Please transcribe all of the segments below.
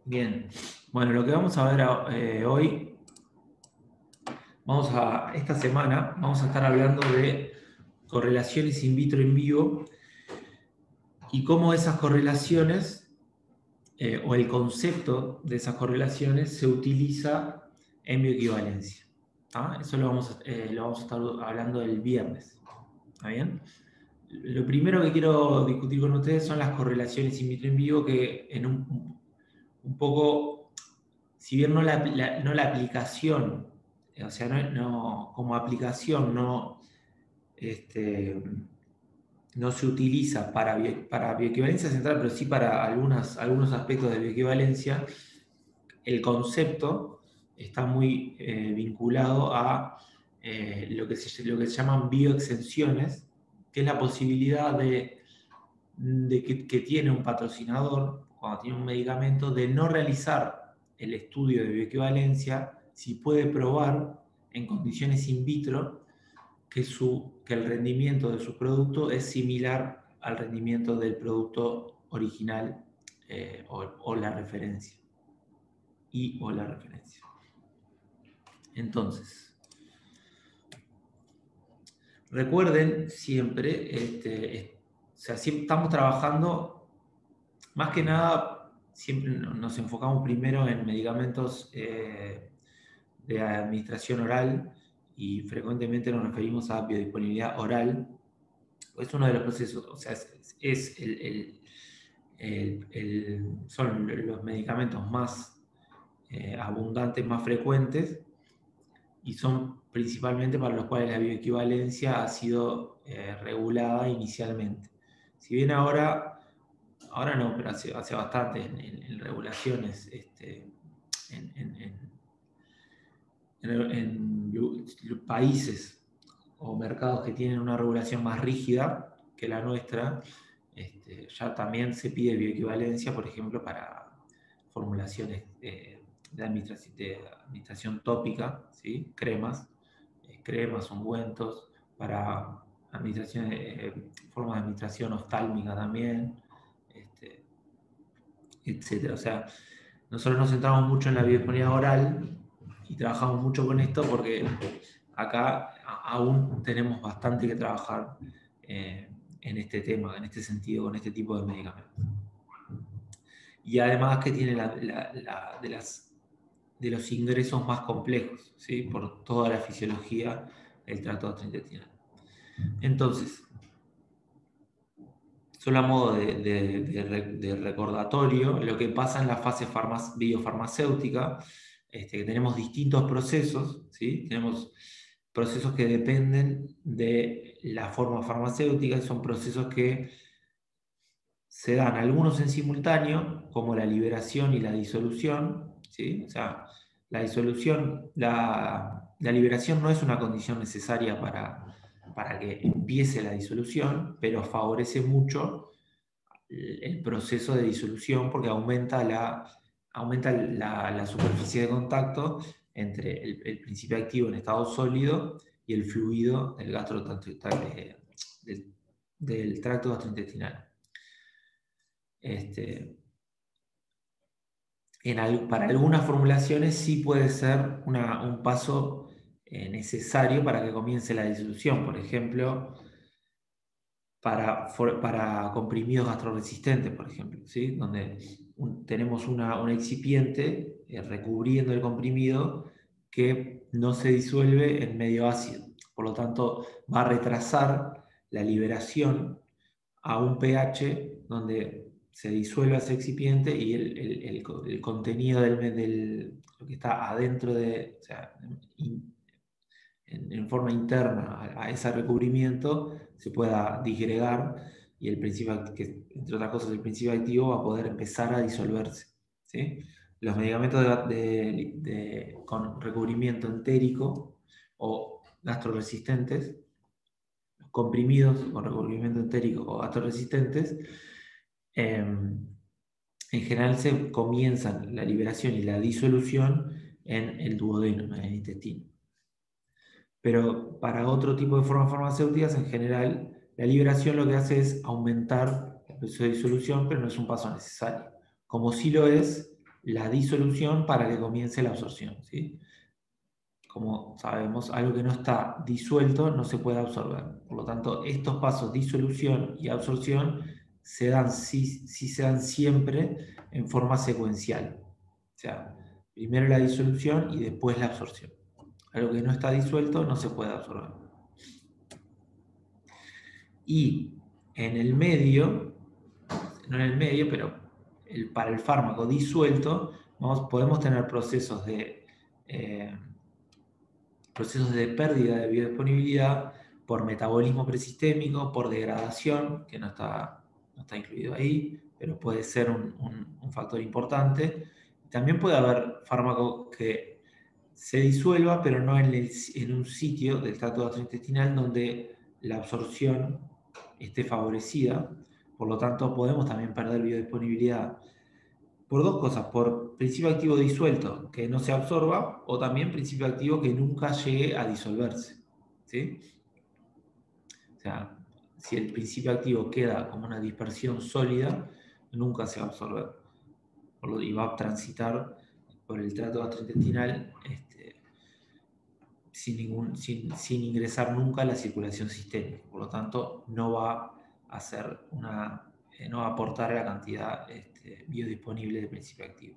Bien, bueno, lo que vamos a ver hoy, esta semana, vamos a estar hablando de correlaciones in vitro en vivo y cómo esas correlaciones o el concepto de esas correlaciones se utiliza en bioequivalencia. ¿Ah? Eso lo vamos a estar hablando el viernes. ¿Está bien? Lo primero que quiero discutir con ustedes son las correlaciones in vitro en vivo que en un poco, si bien no la aplicación, o sea, como aplicación este, no se utiliza para bioequivalencia central, pero sí para algunos aspectos de bioequivalencia, el concepto está muy vinculado a lo que se llaman bioexenciones, que es la posibilidad que tiene un patrocinador, cuando tiene un medicamento, de no realizar el estudio de bioequivalencia si puede probar en condiciones in vitro que el rendimiento de su producto es similar al rendimiento del producto original o la referencia. O la referencia. Entonces, recuerden siempre, o sea, siempre estamos trabajando, más que nada, siempre nos enfocamos primero en medicamentos de administración oral y frecuentemente nos referimos a biodisponibilidad oral. Es uno de los procesos, o sea, son los medicamentos más abundantes, más frecuentes, y son principalmente para los cuales la bioequivalencia ha sido regulada inicialmente. Si bien ahora no, pero hace bastante en regulaciones, en países o mercados que tienen una regulación más rígida que la nuestra, ya también se pide bioequivalencia, por ejemplo, para formulaciones de administración tópica, ¿sí? Cremas, ungüentos, para formas de administración oftálmica también, etc. O sea, nosotros nos centramos mucho en la biodisponibilidad oral y trabajamos mucho con esto porque acá aún tenemos bastante que trabajar en este tema, en este sentido, con este tipo de medicamentos. Y además que tiene de los ingresos más complejos, ¿sí? Por toda la fisiología del tracto gastrointestinal. Entonces, solo a modo de recordatorio, lo que pasa en la fase biofarmacéutica, que tenemos distintos procesos, ¿sí? Tenemos procesos que dependen de la forma farmacéutica, y son procesos que se dan algunos en simultáneo, como la liberación y la disolución, ¿sí? O sea, la liberación no es una condición necesaria para que empiece la disolución, pero favorece mucho el proceso de disolución porque aumenta la superficie de contacto entre el principio activo en estado sólido y el fluido del tracto gastrointestinal. Para algunas formulaciones sí puede ser un paso necesario para que comience la disolución, por ejemplo, para comprimidos gastroresistentes, por ejemplo, ¿sí? Donde tenemos un excipiente recubriendo el comprimido que no se disuelve en medio ácido. Por lo tanto, va a retrasar la liberación a un pH donde se disuelve ese excipiente y el contenido lo que está adentro o sea, en forma interna a ese recubrimiento se pueda disgregar y el principio, que entre otras cosas el principio activo, va a poder empezar a disolverse, ¿sí? Los medicamentos con recubrimiento entérico o gastroresistentes, los comprimidos con recubrimiento entérico o gastroresistentes, en general se comienzan la liberación y la disolución en el duodeno, en el intestino. Pero para otro tipo de formas farmacéuticas, en general, la liberación lo que hace es aumentar el proceso de disolución, pero no es un paso necesario. Como sí lo es la disolución para que comience la absorción, ¿sí? Como sabemos, algo que no está disuelto no se puede absorber. Por lo tanto, estos pasos, disolución y absorción, se dan, sí se dan siempre en forma secuencial. O sea, primero la disolución y después la absorción. Algo que no está disuelto no se puede absorber. Y en el medio, no en el medio, pero para el fármaco disuelto, podemos tener procesos de pérdida de biodisponibilidad por metabolismo presistémico, por degradación, que no está incluido ahí, pero puede ser un factor importante. También puede haber fármaco que se disuelva, pero no en un sitio del tracto gastrointestinal donde la absorción esté favorecida. Por lo tanto, podemos también perder biodisponibilidad por dos cosas: por principio activo disuelto que no se absorba, o también principio activo que nunca llegue a disolverse, ¿sí? O sea, si el principio activo queda como una dispersión sólida, nunca se va a absorber y va a transitar por el tracto gastrointestinal sin ingresar nunca a la circulación sistémica. Por lo tanto, no va a hacer no va a aportar la cantidad biodisponible de principio activo.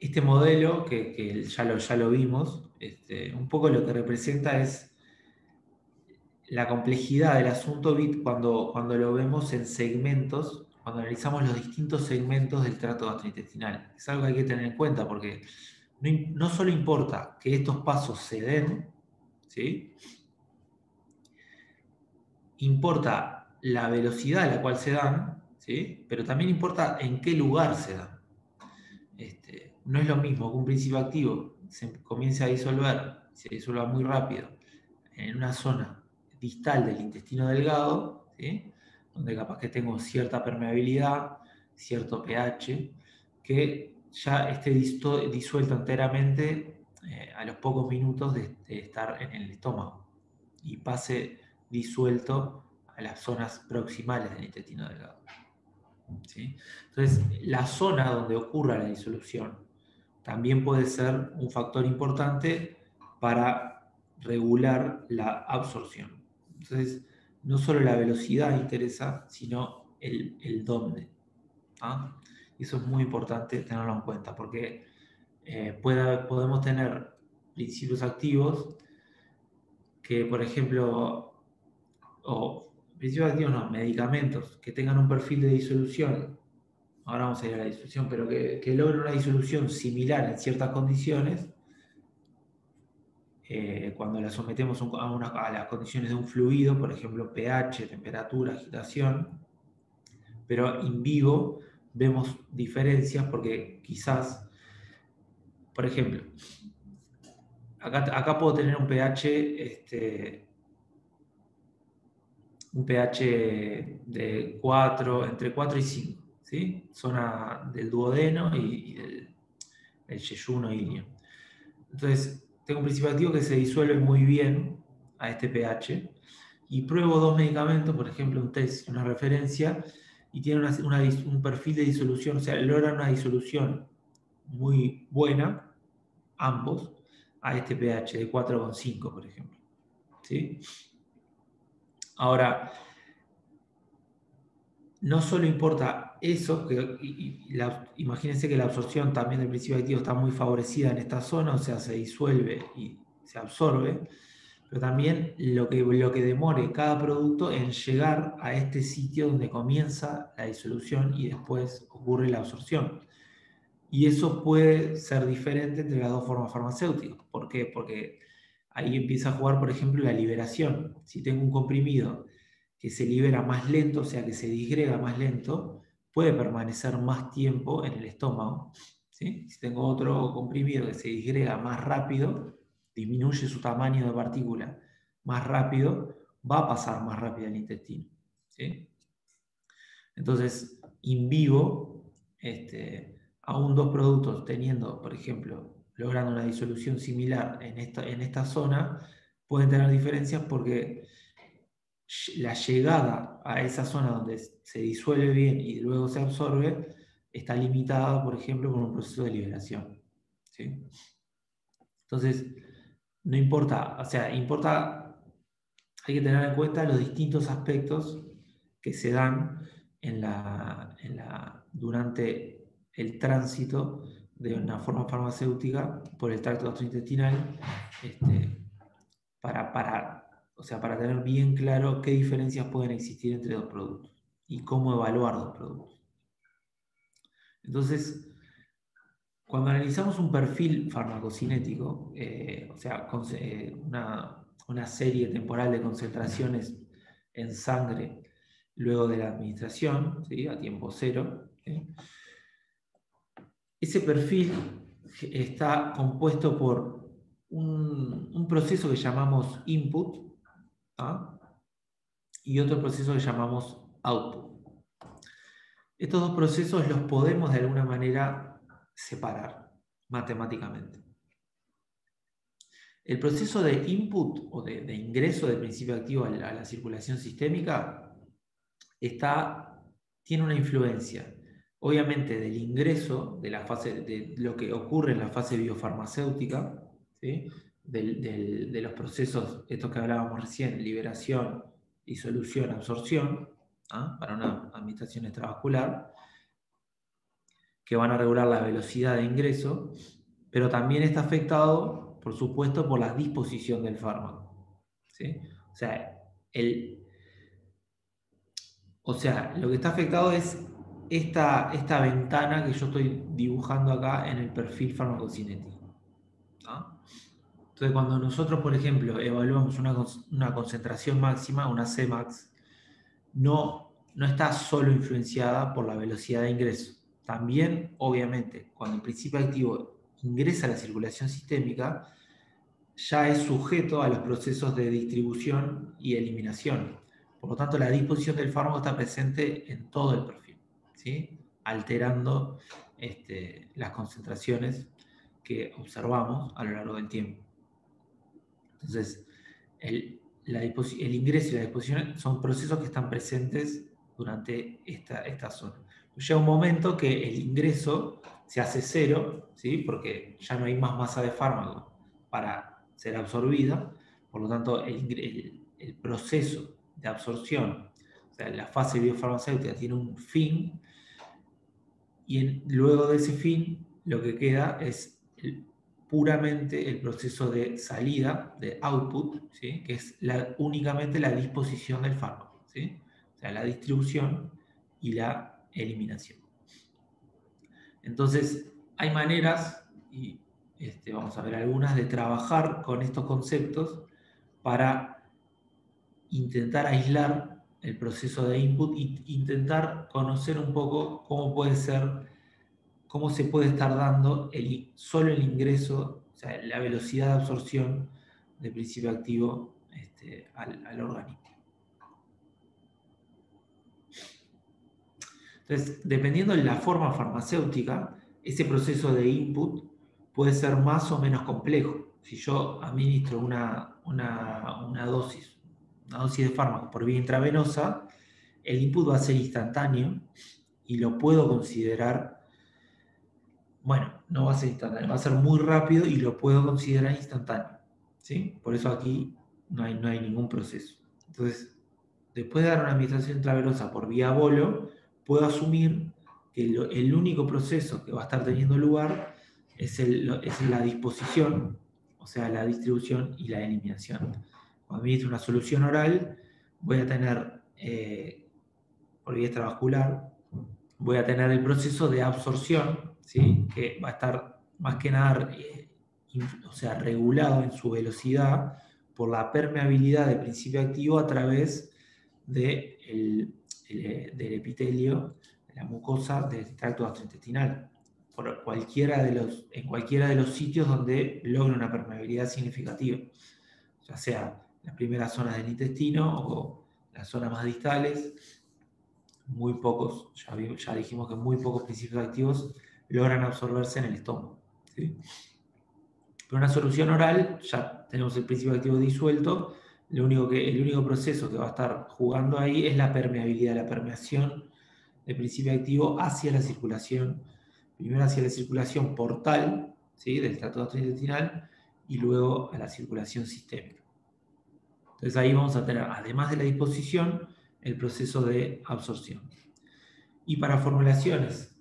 Este modelo, que ya lo vimos, un poco lo que representa es la complejidad del asunto cuando lo vemos en segmentos, cuando analizamos los distintos segmentos del tracto gastrointestinal. Es algo que hay que tener en cuenta porque no solo importa que estos pasos se den, ¿sí? Importa la velocidad a la cual se dan, ¿sí? Pero también importa en qué lugar se dan. No es lo mismo que un principio activo se comience a disolver, se disuelva muy rápido en una zona distal del intestino delgado, ¿sí? Donde capaz que tengo cierta permeabilidad, cierto pH, que ya esté disuelto enteramente a los pocos minutos de estar en el estómago y pase disuelto a las zonas proximales del intestino delgado, ¿sí? Entonces, la zona donde ocurra la disolución también puede ser un factor importante para regular la absorción. Entonces, no solo la velocidad interesa, sino el dónde. ¿Ah? Eso es muy importante tenerlo en cuenta, porque podemos tener principios activos que, por ejemplo, o principios activos no, medicamentos que tengan un perfil de disolución, ahora vamos a ir a la disolución, pero que logren una disolución similar en ciertas condiciones, cuando la sometemos a las condiciones de un fluido, por ejemplo pH, temperatura, agitación, pero in vivo vemos diferencias porque quizás, por ejemplo, acá puedo tener un pH de 4, entre 4 y 5, ¿sí? Zona del duodeno y del yeyuno ilio. Entonces, tengo un principio activo que se disuelve muy bien a este pH y pruebo dos medicamentos, por ejemplo, un test, una referencia, y tienen un perfil de disolución, o sea, logran una disolución muy buena, ambos, a este pH de 4,5, por ejemplo, ¿sí? Ahora, no solo importa eso, imagínense que la absorción también del principio activo está muy favorecida en esta zona, o sea, se disuelve y se absorbe, pero también lo que demore cada producto en llegar a este sitio donde comienza la disolución y después ocurre la absorción. Y eso puede ser diferente entre las dos formas farmacéuticas. ¿Por qué? Porque ahí empieza a jugar, por ejemplo, la liberación. Si tengo un comprimido que se libera más lento, o sea, que se disgrega más lento, puede permanecer más tiempo en el estómago, ¿sí? Si tengo otro comprimido que se disgrega más rápido, disminuye su tamaño de partícula más rápido, va a pasar más rápido al intestino, ¿sí? Entonces, in vivo, aún dos productos teniendo, por ejemplo, logrando una disolución similar en esta zona, pueden tener diferencias porque la llegada a esa zona donde se disuelve bien y luego se absorbe está limitada, por ejemplo, por un proceso de liberación. ¿Sí? Entonces, no importa, o sea, importa, hay que tener en cuenta los distintos aspectos que se dan durante el tránsito de una forma farmacéutica por el tracto gastrointestinal, para tener bien claro qué diferencias pueden existir entre dos productos y cómo evaluar dos productos. Entonces, cuando analizamos un perfil farmacocinético, una serie temporal de concentraciones en sangre luego de la administración, ¿sí? A tiempo cero, ¿sí? Ese perfil está compuesto por un proceso que llamamos input, ¿ah? Y otro proceso que llamamos output. Estos dos procesos los podemos de alguna manera separar matemáticamente. El proceso de input o de ingreso del principio activo a la circulación sistémica tiene una influencia, obviamente, del ingreso de lo que ocurre en la fase biofarmacéutica, ¿sí? De los procesos, estos que hablábamos recién, liberación, disolución, absorción, ¿ah? Para una administración extravascular, que van a regular la velocidad de ingreso, pero también está afectado, por supuesto, por la disposición del fármaco. ¿Sí? O sea, lo que está afectado es esta ventana que yo estoy dibujando acá en el perfil farmacocinético, ¿no? Entonces, cuando nosotros, por ejemplo, evaluamos una concentración máxima, una Cmax, no está solo influenciada por la velocidad de ingreso. También, obviamente, cuando el principio activo ingresa a la circulación sistémica, ya es sujeto a los procesos de distribución y eliminación. Por lo tanto, la disposición del fármaco está presente en todo el perfil, ¿sí? Alterando las concentraciones que observamos a lo largo del tiempo. Entonces, el ingreso y la disposición son procesos que están presentes durante esta zona. Llega un momento que el ingreso se hace cero, ¿sí? Porque ya no hay más masa de fármaco para ser absorbida, por lo tanto el proceso de absorción, o sea, la fase biofarmacéutica tiene un fin, y luego de ese fin lo que queda es puramente el proceso de salida, de output, ¿sí? Que es únicamente la disposición del fármaco, ¿sí? O sea, la distribución y la eliminación. Entonces, hay maneras, y vamos a ver algunas, de trabajar con estos conceptos para intentar aislar el proceso de input e intentar conocer un poco cómo se puede estar dando solo el ingreso, o sea, la velocidad de absorción del principio activo al organismo. Entonces, dependiendo de la forma farmacéutica, ese proceso de input puede ser más o menos complejo. Si yo administro una dosis de fármaco por vía intravenosa, el input va a ser instantáneo y lo puedo considerar, bueno, no va a ser instantáneo, va a ser muy rápido y lo puedo considerar instantáneo, ¿sí? Por eso aquí no hay ningún proceso. Entonces, después de dar una administración intravenosa por vía bolo, puedo asumir que el único proceso que va a estar teniendo lugar es la disposición, o sea, la distribución y la eliminación. Cuando administro una solución oral, voy a tener, por vía extravascular, voy a tener el proceso de absorción, ¿sí? Que va a estar más que nada regulado en su velocidad por la permeabilidad del principio activo a través del epitelio, de la mucosa del tracto gastrointestinal, en cualquiera de los sitios donde logra una permeabilidad significativa, ya sea las primeras zonas del intestino o las zonas más distales. Muy pocos, ya dijimos que muy pocos principios activos logran absorberse en el estómago, ¿sí? Pero una solución oral, ya tenemos el principio activo disuelto, el único proceso que va a estar jugando ahí es la permeabilidad, la permeación del principio activo hacia la circulación, primero hacia la circulación portal, ¿sí?, del tracto gastrointestinal, y luego a la circulación sistémica. Entonces ahí vamos a tener, además de la disposición, el proceso de absorción. Y para formulaciones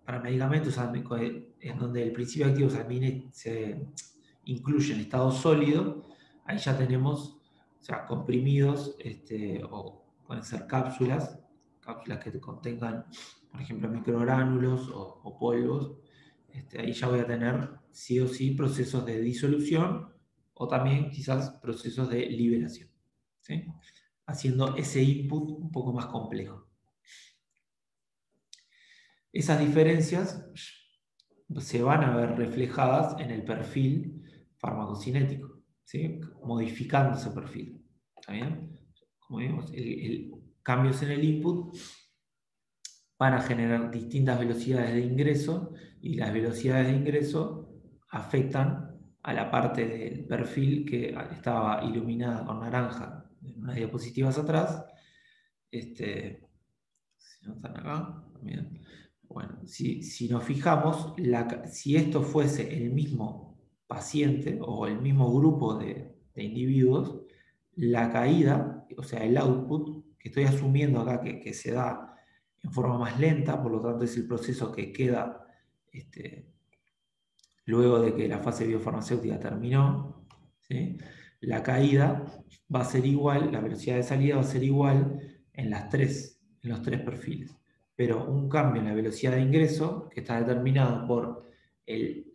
para medicamentos en donde el principio activo se incluye en estado sólido, ahí ya tenemos, o sea, comprimidos, o pueden ser cápsulas que contengan, por ejemplo, microgránulos o polvos. Ahí ya voy a tener sí o sí procesos de disolución o también quizás procesos de liberación, ¿sí?, haciendo ese input un poco más complejo. Esas diferencias se van a ver reflejadas en el perfil farmacocinético, ¿sí?, modificando ese perfil. ¿Está bien? Como vimos, cambios en el input van a generar distintas velocidades de ingreso, y las velocidades de ingreso afectan a la parte del perfil que estaba iluminada con naranja en unas diapositivas atrás. Si no están acá, también. Bueno, si nos fijamos, si esto fuese el mismo paciente o el mismo grupo de individuos, la caída, o sea, el output, que estoy asumiendo acá que se da en forma más lenta, por lo tanto es el proceso que queda luego de que la fase biofarmacéutica terminó, ¿sí?, la caída va a ser igual, la velocidad de salida va a ser igual en los tres perfiles. Pero un cambio en la velocidad de ingreso, que está determinado por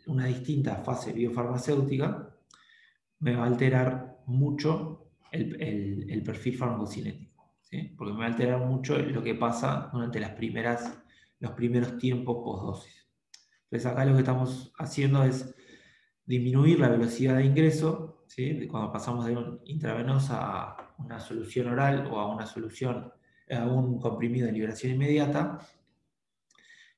una distinta fase biofarmacéutica, me va a alterar mucho el perfil farmacocinético, ¿sí?, porque me va a alterar mucho lo que pasa durante los primeros tiempos postdosis. Entonces acá lo que estamos haciendo es disminuir la velocidad de ingreso, ¿sí?, cuando pasamos de un intravenosa a una solución oral o a un comprimido de liberación inmediata,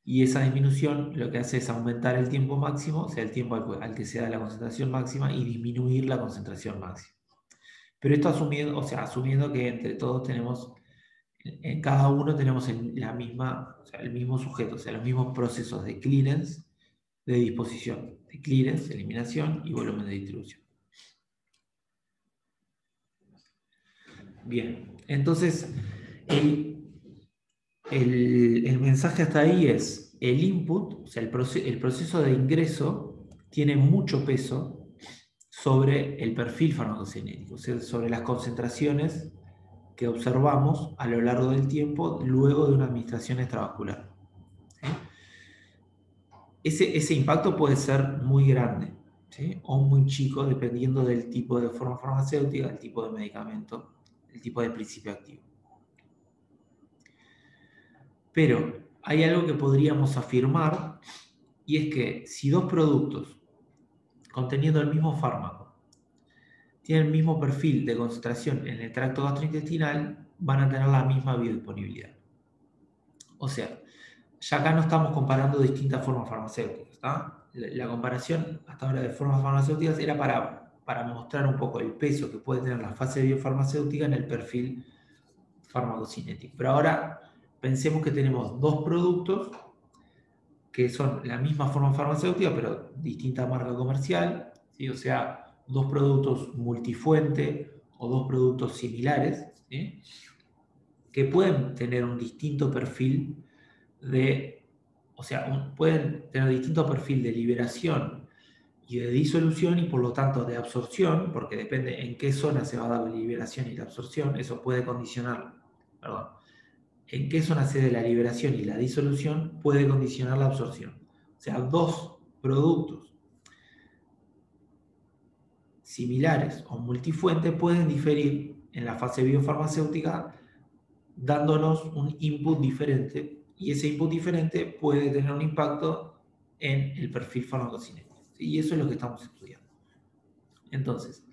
y esa disminución lo que hace es aumentar el tiempo máximo, o sea, el tiempo al que se da la concentración máxima, y disminuir la concentración máxima. Pero esto asumiendo que entre todos en cada uno tenemos el mismo sujeto, o sea, los mismos procesos de clearance, de disposición, de clearance, eliminación y volumen de distribución. Bien, entonces el mensaje hasta ahí es: el input, o sea, el proceso de ingreso tiene mucho peso sobre el perfil farmacocinético, o sea, sobre las concentraciones que observamos a lo largo del tiempo luego de una administración extravascular, ¿sí? Ese impacto puede ser muy grande, ¿sí?, o muy chico, dependiendo del tipo de forma farmacéutica, el tipo de medicamento, el tipo de principio activo. Pero hay algo que podríamos afirmar, y es que si dos productos conteniendo el mismo fármaco tienen el mismo perfil de concentración en el tracto gastrointestinal, van a tener la misma biodisponibilidad. O sea, ya acá no estamos comparando distintas formas farmacéuticas, ¿tá? La comparación hasta ahora de formas farmacéuticas era para mostrar un poco el peso que puede tener la fase biofarmacéutica en el perfil farmacocinético. Pero ahora pensemos que tenemos dos productos que son la misma forma farmacéutica, pero distinta marca comercial, ¿sí? O sea, dos productos multifuente o dos productos similares, ¿sí?, que pueden tener un distinto perfil pueden tener distinto perfil de liberación y de disolución, y por lo tanto de absorción, porque depende en qué zona se va a dar la liberación y la absorción, eso puede condicionar, en qué zona se dé la liberación y la disolución puede condicionar la absorción. O sea, dos productos similares o multifuentes pueden diferir en la fase biofarmacéutica, dándonos un input diferente, y ese input diferente puede tener un impacto en el perfil farmacocinético. Y eso es lo que estamos estudiando. Entonces,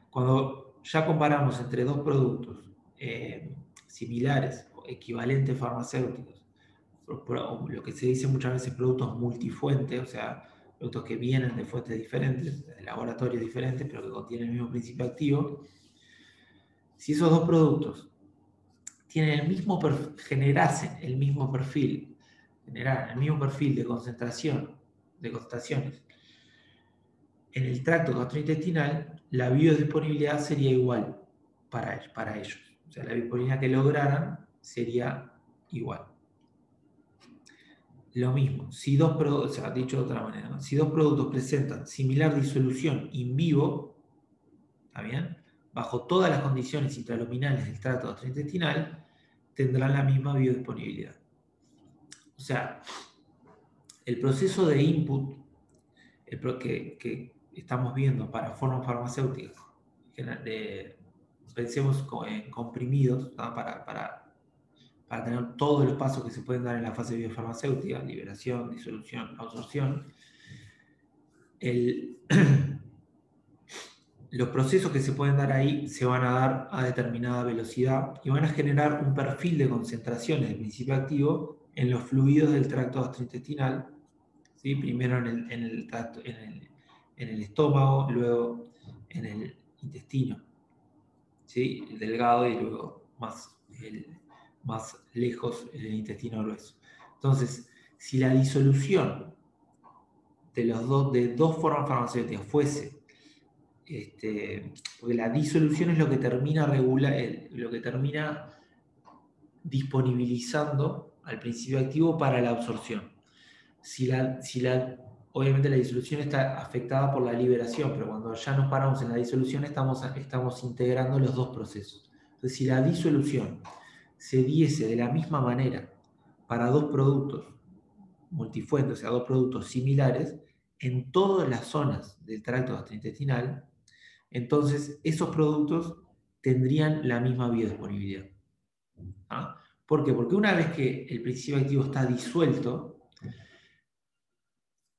cuando ya comparamos entre dos productos similares o equivalentes farmacéuticos, lo que se dice muchas veces productos multifuentes, o sea, productos que vienen de fuentes diferentes, de laboratorios diferentes, pero que contienen el mismo principio activo, si esos dos productos tienen el mismo perfil, generarse el mismo perfil, generar el mismo perfil de concentración, de concentraciones en el tracto gastrointestinal, la biodisponibilidad sería igual para ellos. O sea, la biodisponibilidad que lograran sería igual. Lo mismo, si dos productos, o sea, dicho de otra manera, ¿no? Si dos productos presentan similar disolución in vivo, ¿está bien? Bajo todas las condiciones intraluminales del tracto gastrointestinal, tendrán la misma biodisponibilidad. O sea, el proceso de input que estamos viendo para formas farmacéuticas, pensemos en comprimidos, ¿no? Para tener todos los pasos que se pueden dar en la fase biofarmacéutica, liberación, disolución, absorción, los procesos que se pueden dar ahí se van a dar a determinada velocidad y van a generar un perfil de concentraciones de principio activo en los fluidos del tracto gastrointestinal, ¿sí? Primero en el estómago, luego en el intestino, ¿sí? El delgado y luego más lejos el intestino grueso. Entonces, si la disolución de dos formas farmacéuticas fuese, porque la disolución es lo que termina lo que termina disponibilizando al principio activo para la absorción. Obviamente la disolución está afectada por la liberación, pero cuando ya nos paramos en la disolución estamos integrando los dos procesos. Entonces, si la disolución se diese de la misma manera para dos productos multifuentes, o sea, dos productos similares, en todas las zonas del tracto gastrointestinal, entonces esos productos tendrían la misma biodisponibilidad. ¿Ah? ¿Por qué? Porque una vez que el principio activo está disuelto,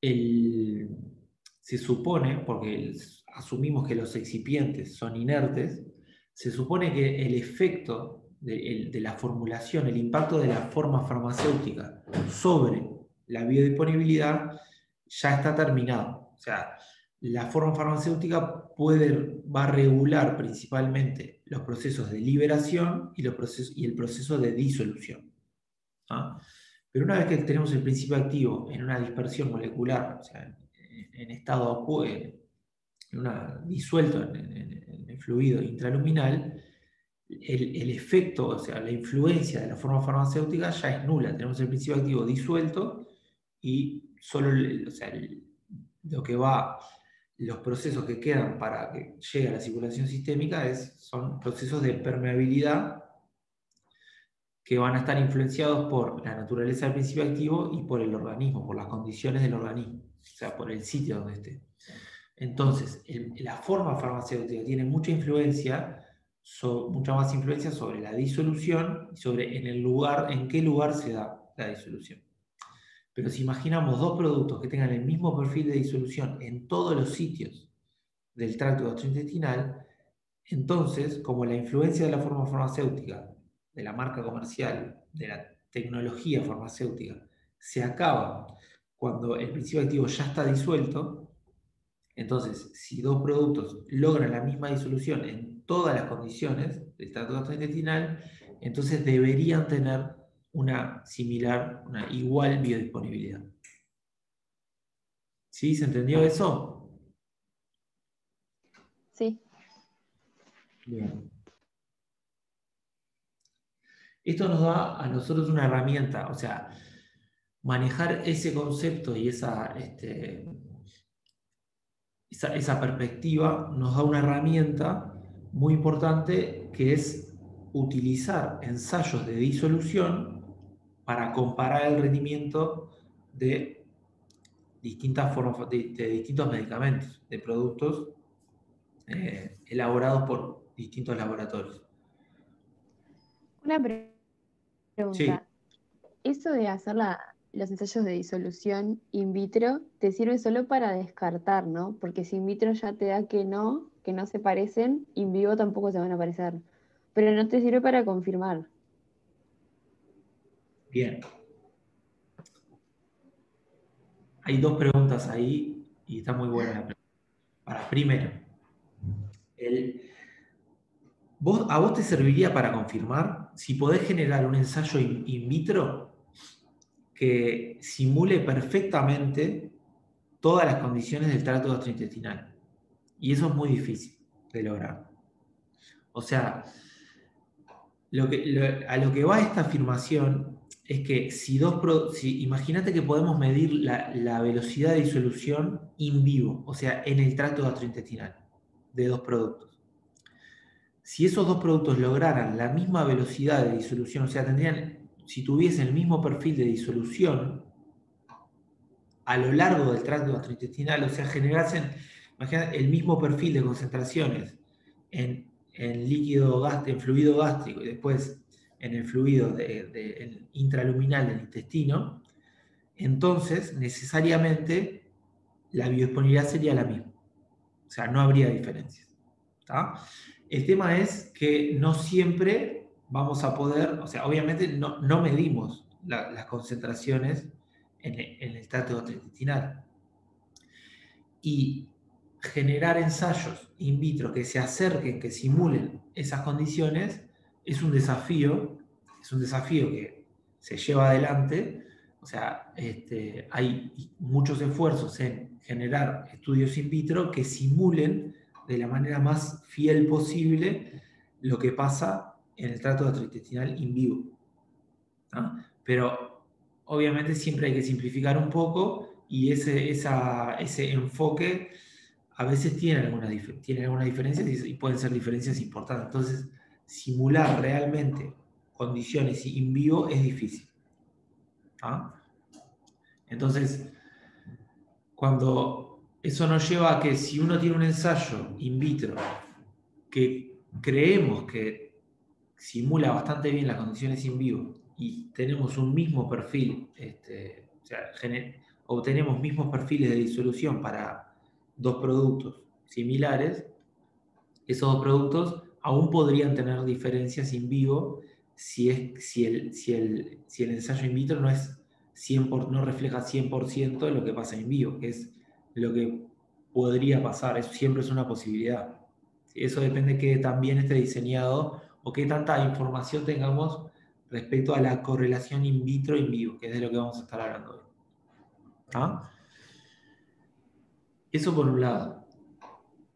se supone, porque asumimos que los excipientes son inertes, se supone que el efecto de la formulación, el impacto de la forma farmacéutica sobre la biodisponibilidad ya está terminado. O sea, la forma farmacéutica va a regular principalmente los procesos de liberación y el proceso de disolución. ¿Ah? Pero una vez que tenemos el principio activo en una dispersión molecular, o sea, en estado disuelto en el fluido intraluminal, el efecto, o sea, la influencia de la forma farmacéutica ya es nula. Tenemos el principio activo disuelto y solo lo que va, los procesos que quedan para que llegue a la circulación sistémica son procesos de permeabilidad que van a estar influenciados por la naturaleza del principio activo y por el organismo, por las condiciones del organismo, o sea, por el sitio donde esté. Entonces, la forma farmacéutica tiene mucha influencia, mucha más influencia sobre la disolución y sobre en qué lugar se da la disolución. Pero si imaginamos dos productos que tengan el mismo perfil de disolución en todos los sitios del tracto gastrointestinal, entonces, como la influencia de la forma farmacéutica, de la marca comercial, de la tecnología farmacéutica, se acaba cuando el principio activo ya está disuelto, entonces, si dos productos logran la misma disolución en todas las condiciones del tracto gastrointestinal, entonces deberían tener una igual biodisponibilidad. ¿Sí? ¿Se entendió eso? Sí. Bien. Esto nos da a nosotros una herramienta, o sea, manejar ese concepto y esa perspectiva nos da una herramienta muy importante que es utilizar ensayos de disolución para comparar el rendimiento de distintas formas, de distintos medicamentos, de productos elaborados por distintos laboratorios. Una Sí. pregunta. ¿Eso de hacer los ensayos de disolución in vitro te sirve solo para descartar, ¿no? Porque si in vitro ya te da que no se parecen, in vivo tampoco se van a parecer. Pero no te sirve para confirmar. Bien. Hay dos preguntas ahí y está muy buena la pregunta. Primero, ¿a vos te serviría para confirmar? si podés generar un ensayo in vitro que simule perfectamente todas las condiciones del tracto gastrointestinal. Y eso es muy difícil de lograr. O sea, a lo que va esta afirmación es que imagínate que podemos medir la velocidad de disolución in vivo, o sea, en el tracto gastrointestinal de dos productos. Si esos dos productos lograran la misma velocidad de disolución, o sea, si tuviesen el mismo perfil de disolución a lo largo del tracto gastrointestinal, o sea, generasen, imagínate, el mismo perfil de concentraciones en fluido gástrico y después en el fluido intraluminal del intestino, entonces necesariamente la biodisponibilidad sería la misma. O sea, no habría diferencias. ¿Tá? El tema es que no siempre vamos a poder, o sea, obviamente no medimos las concentraciones en el tracto gastrointestinal. Y generar ensayos in vitro que se acerquen, que simulen esas condiciones, es un desafío que se lleva adelante. O sea, hay muchos esfuerzos en generar estudios in vitro que simulen de la manera más fiel posible lo que pasa en el tracto gastrointestinal in vivo. ¿No? Pero obviamente siempre hay que simplificar un poco y ese enfoque a veces tiene algunas diferencias y pueden ser diferencias importantes. Entonces, simular realmente condiciones in vivo es difícil. ¿Ah? Entonces, cuando eso nos lleva a que si uno tiene un ensayo in vitro que creemos que simula bastante bien las condiciones in vivo y tenemos un mismo perfil, o sea, obtenemos mismos perfiles de disolución para dos productos similares, esos dos productos aún podrían tener diferencias in vivo si el ensayo in vitro no refleja 100% lo que pasa in vivo, que es lo que podría pasar, eso siempre es una posibilidad. Eso depende de que también esté diseñado o qué tanta información tengamos respecto a la correlación in vitro in vivo, que es de lo que vamos a estar hablando hoy. ¿Ah? Eso por un lado.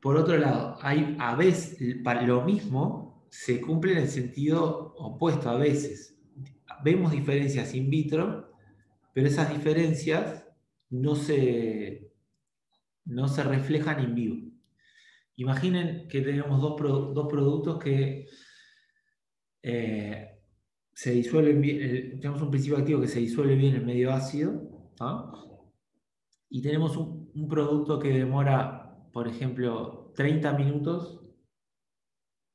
Por otro lado, a veces lo mismo se cumple en el sentido opuesto a veces. Vemos diferencias in vitro, pero esas diferencias no se, no se reflejan in vivo. Imaginen que tenemos dos productos que se disuelven bien, tenemos un principio activo que se disuelve bien en medio ácido, ¿no? Y tenemos un producto que demora, por ejemplo, 30 minutos,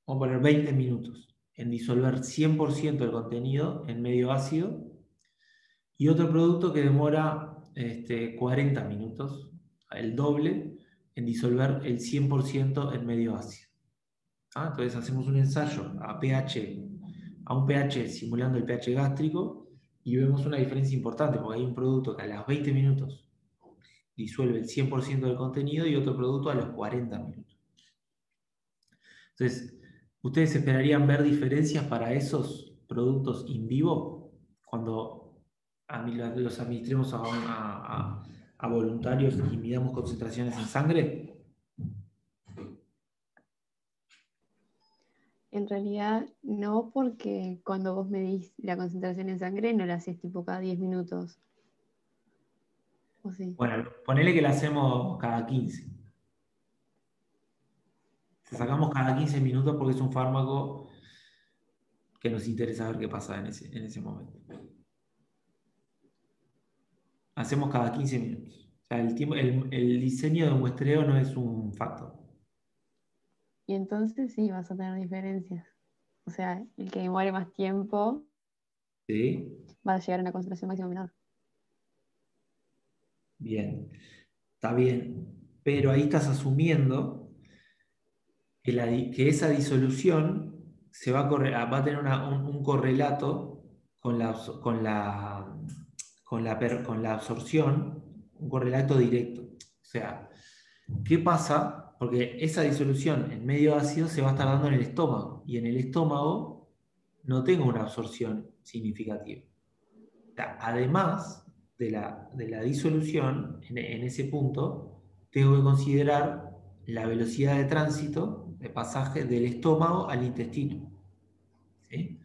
vamos a poner 20 minutos, en disolver 100% del contenido en medio ácido, y otro producto que demora 40 minutos, el doble, en disolver el 100% en medio ácido. ¿Ah? Entonces hacemos un ensayo a un pH simulando el pH gástrico y vemos una diferencia importante, porque hay un producto que a los 20 minutos disuelve el 100% del contenido y otro producto a los 40 minutos. Entonces, ¿ustedes esperarían ver diferencias para esos productos in vivo cuando los administremos a voluntarios y midamos concentraciones en sangre? En realidad no, porque cuando vos medís la concentración en sangre no la haces tipo cada 10 minutos. ¿O sí? Bueno, ponele que la hacemos cada 15. Sacamos cada 15 minutos porque es un fármaco que nos interesa ver qué pasa en ese momento. Hacemos cada 15 minutos. O sea, el diseño de muestreo no es un factor. Y entonces sí vas a tener diferencias. O sea, el que demore más tiempo ¿Sí? va a llegar a una concentración máxima menor. Bien. Está bien. Pero ahí estás asumiendo que esa disolución va a tener un correlato con la absorción, un correlato directo. O sea, ¿qué pasa? Porque esa disolución en medio ácido se va a estar dando en el estómago. Y en el estómago no tengo una absorción significativa. O sea, además de la disolución, en ese punto, tengo que considerar la velocidad de tránsito, de pasaje del estómago al intestino. ¿Sí?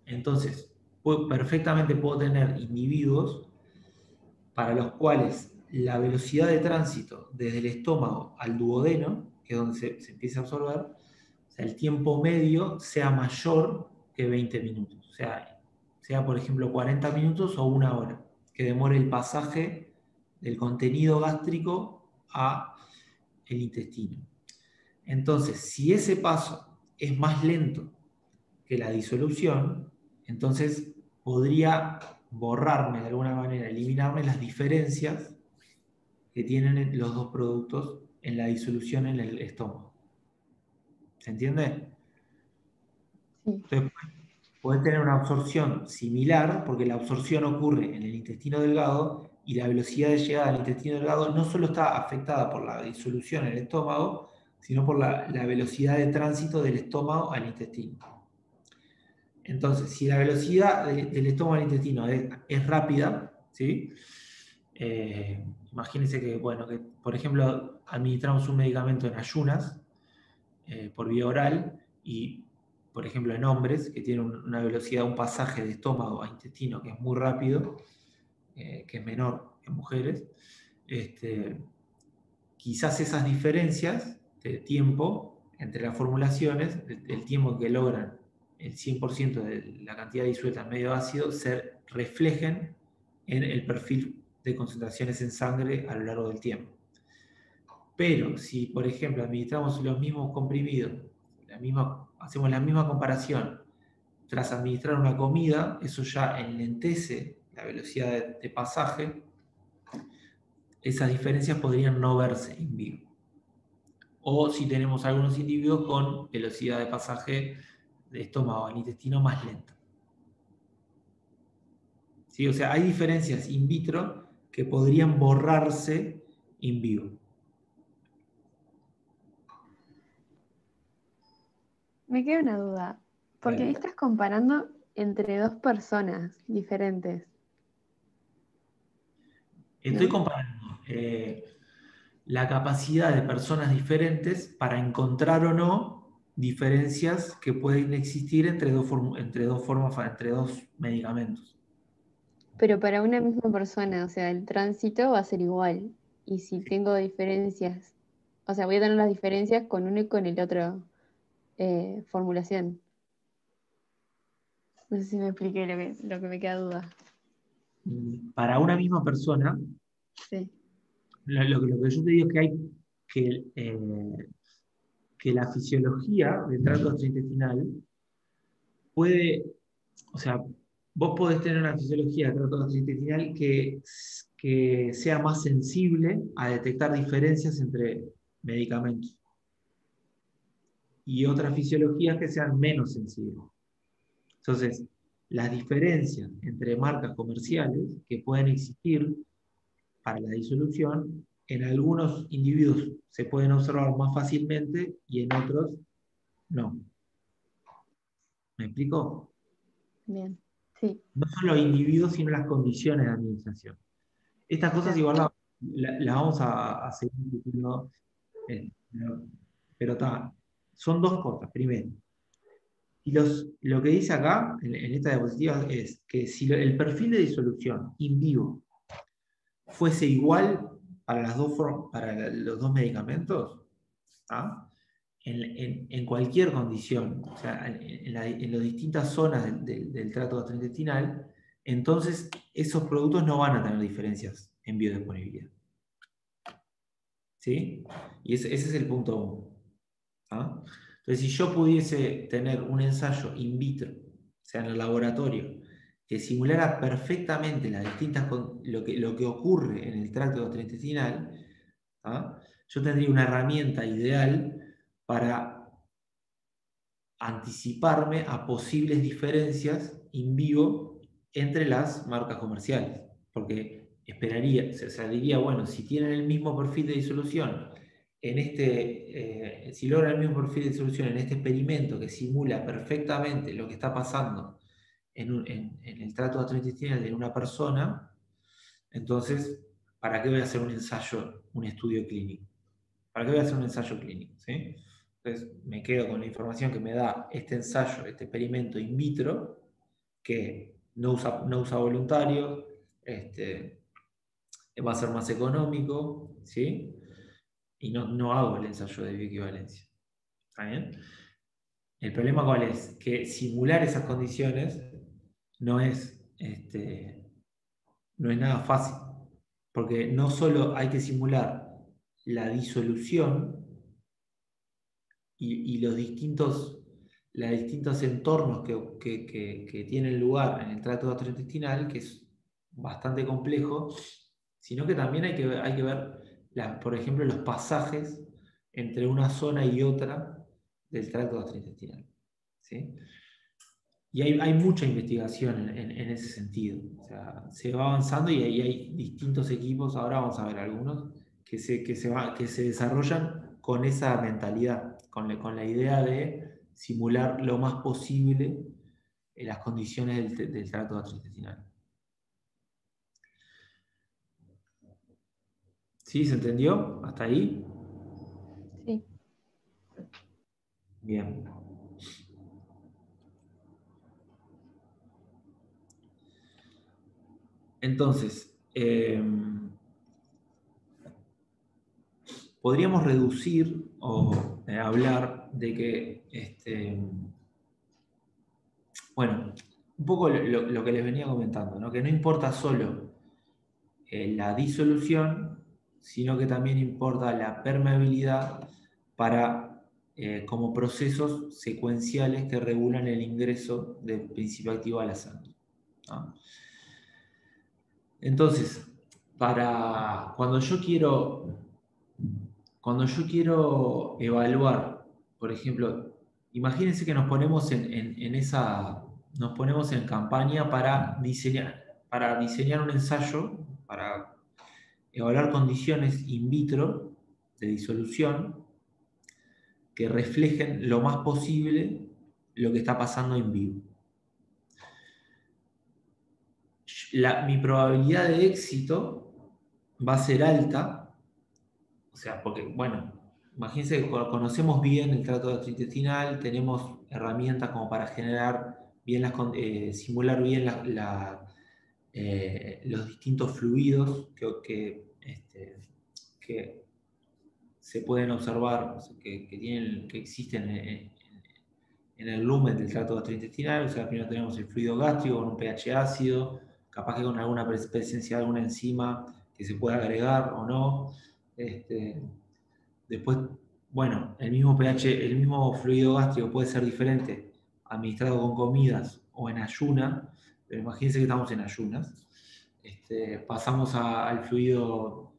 Entonces, perfectamente puedo tener individuos para los cuales la velocidad de tránsito desde el estómago al duodeno, que es donde se empieza a absorber, o sea, el tiempo medio sea mayor que 20 minutos. O sea, por ejemplo, 40 minutos o una hora, que demore el pasaje del contenido gástrico a el intestino. Entonces, si ese paso es más lento que la disolución, entonces podría borrarme de alguna manera, eliminarme las diferencias que tienen los dos productos en la disolución en el estómago. ¿Se entiende? Sí. Entonces, podés tener una absorción similar, porque la absorción ocurre en el intestino delgado y la velocidad de llegada al intestino delgado no solo está afectada por la disolución en el estómago, sino por la velocidad de tránsito del estómago al intestino. Entonces, si la velocidad del estómago al intestino es rápida, ¿sí? Imagínense que, bueno, que por ejemplo administramos un medicamento en ayunas por vía oral y, por ejemplo, en hombres que tienen una velocidad, un pasaje de estómago a intestino que es muy rápido, que es menor que en mujeres, quizás esas diferencias de tiempo entre las formulaciones, el tiempo que logran el 100% de la cantidad disuelta en medio ácido, se reflejen en el perfil de concentraciones en sangre a lo largo del tiempo. Pero si, por ejemplo, administramos los mismos comprimidos, hacemos la misma comparación tras administrar una comida, eso ya enlentece la velocidad de pasaje, esas diferencias podrían no verse en vivo. O si tenemos algunos individuos con velocidad de pasaje de estómago al intestino más lenta. ¿Sí? O sea, hay diferencias in vitro que podrían borrarse in vivo. Me queda una duda, porque Dale. estás comparando entre dos personas diferentes, Estoy ¿no? comparando la capacidad de personas diferentes para encontrar o no diferencias que pueden existir entre entre dos medicamentos. Pero para una misma persona, o sea, el tránsito va a ser igual. Y si tengo diferencias, o sea, voy a tener las diferencias con uno y con el otro formulación. No sé si me expliqué lo que me queda duda. Para una misma persona, Sí. lo que yo te digo es que hay que, eh, que la fisiología del tracto gastrointestinal puede, o sea, vos podés tener una fisiología del tracto gastrointestinal que sea más sensible a detectar diferencias entre medicamentos y otras fisiologías que sean menos sensibles. Entonces, las diferencias entre marcas comerciales que pueden existir para la disolución, en algunos individuos se pueden observar más fácilmente y en otros no. ¿Me explico? Bien. Sí, No solo individuos, sino las condiciones de administración. Estas cosas claro. igual las vamos a seguir discutiendo, pero son dos cosas. Primero, y lo que dice acá, en esta diapositiva, es que si el perfil de disolución in vivo fuese igual para los dos medicamentos, ¿ah? En cualquier condición, o sea, en las distintas zonas del trato gastrointestinal, entonces esos productos no van a tener diferencias en biodisponibilidad. ¿Sí? Y ese es el punto 1. ¿Ah? Entonces, si yo pudiese tener un ensayo in vitro, o sea, en el laboratorio, que simulara perfectamente lo que ocurre en el tracto gastrointestinal, ¿ah? Yo tendría una herramienta ideal para anticiparme a posibles diferencias in vivo entre las marcas comerciales. Porque esperaría, o sea, diría, bueno, si tienen el mismo perfil de disolución si logra el mismo perfil de disolución en este experimento que simula perfectamente lo que está pasando en el trato gastrointestinal de una persona, entonces, ¿para qué voy a hacer un ensayo, un estudio clínico? ¿Para qué voy a hacer un ensayo clínico? ¿Sí? Entonces, me quedo con la información que me da este ensayo, este experimento in vitro, que no usa voluntarios, va a ser más económico, ¿sí? Y no hago el ensayo de bioequivalencia. ¿Está bien? El problema cuál es? Que simular esas condiciones no es, no es nada fácil, porque no solo hay que simular la disolución y los distintos entornos que tienen lugar en el trato gastrointestinal, que es bastante complejo, sino que también hay que ver, por ejemplo, los pasajes entre una zona y otra del tracto gastrointestinal. ¿Sí? Y hay mucha investigación en ese sentido. O sea, se va avanzando y ahí hay distintos equipos, ahora vamos a ver algunos, que se desarrollan con esa mentalidad, con la idea de simular lo más posible las condiciones del tracto gastrointestinal. ¿Sí? ¿Se entendió? ¿Hasta ahí? Sí. Bien. Entonces, podríamos reducir o hablar de que, bueno, un poco lo que les venía comentando, ¿no? Que no importa solo la disolución, sino que también importa la permeabilidad como procesos secuenciales que regulan el ingreso del principio activo a la sangre, ¿no? Entonces, cuando yo quiero evaluar, por ejemplo, imagínense que nos ponemos nos ponemos en campaña para diseñar un ensayo, para evaluar condiciones in vitro de disolución que reflejen lo más posible lo que está pasando en vivo. Mi probabilidad de éxito va a ser alta. O sea, porque, bueno, imagínense que conocemos bien el trato gastrointestinal, tenemos herramientas como para generar bien simular bien los distintos fluidos que se pueden observar, que existen en el lumen del trato gastrointestinal. O sea, primero tenemos el fluido gástrico con un pH ácido, capaz que con alguna presencia de alguna enzima que se pueda agregar o no. Después, bueno, el mismo pH, el mismo fluido gástrico puede ser diferente administrado con comidas o en ayuna, pero imagínense que estamos en ayunas. Pasamos al fluido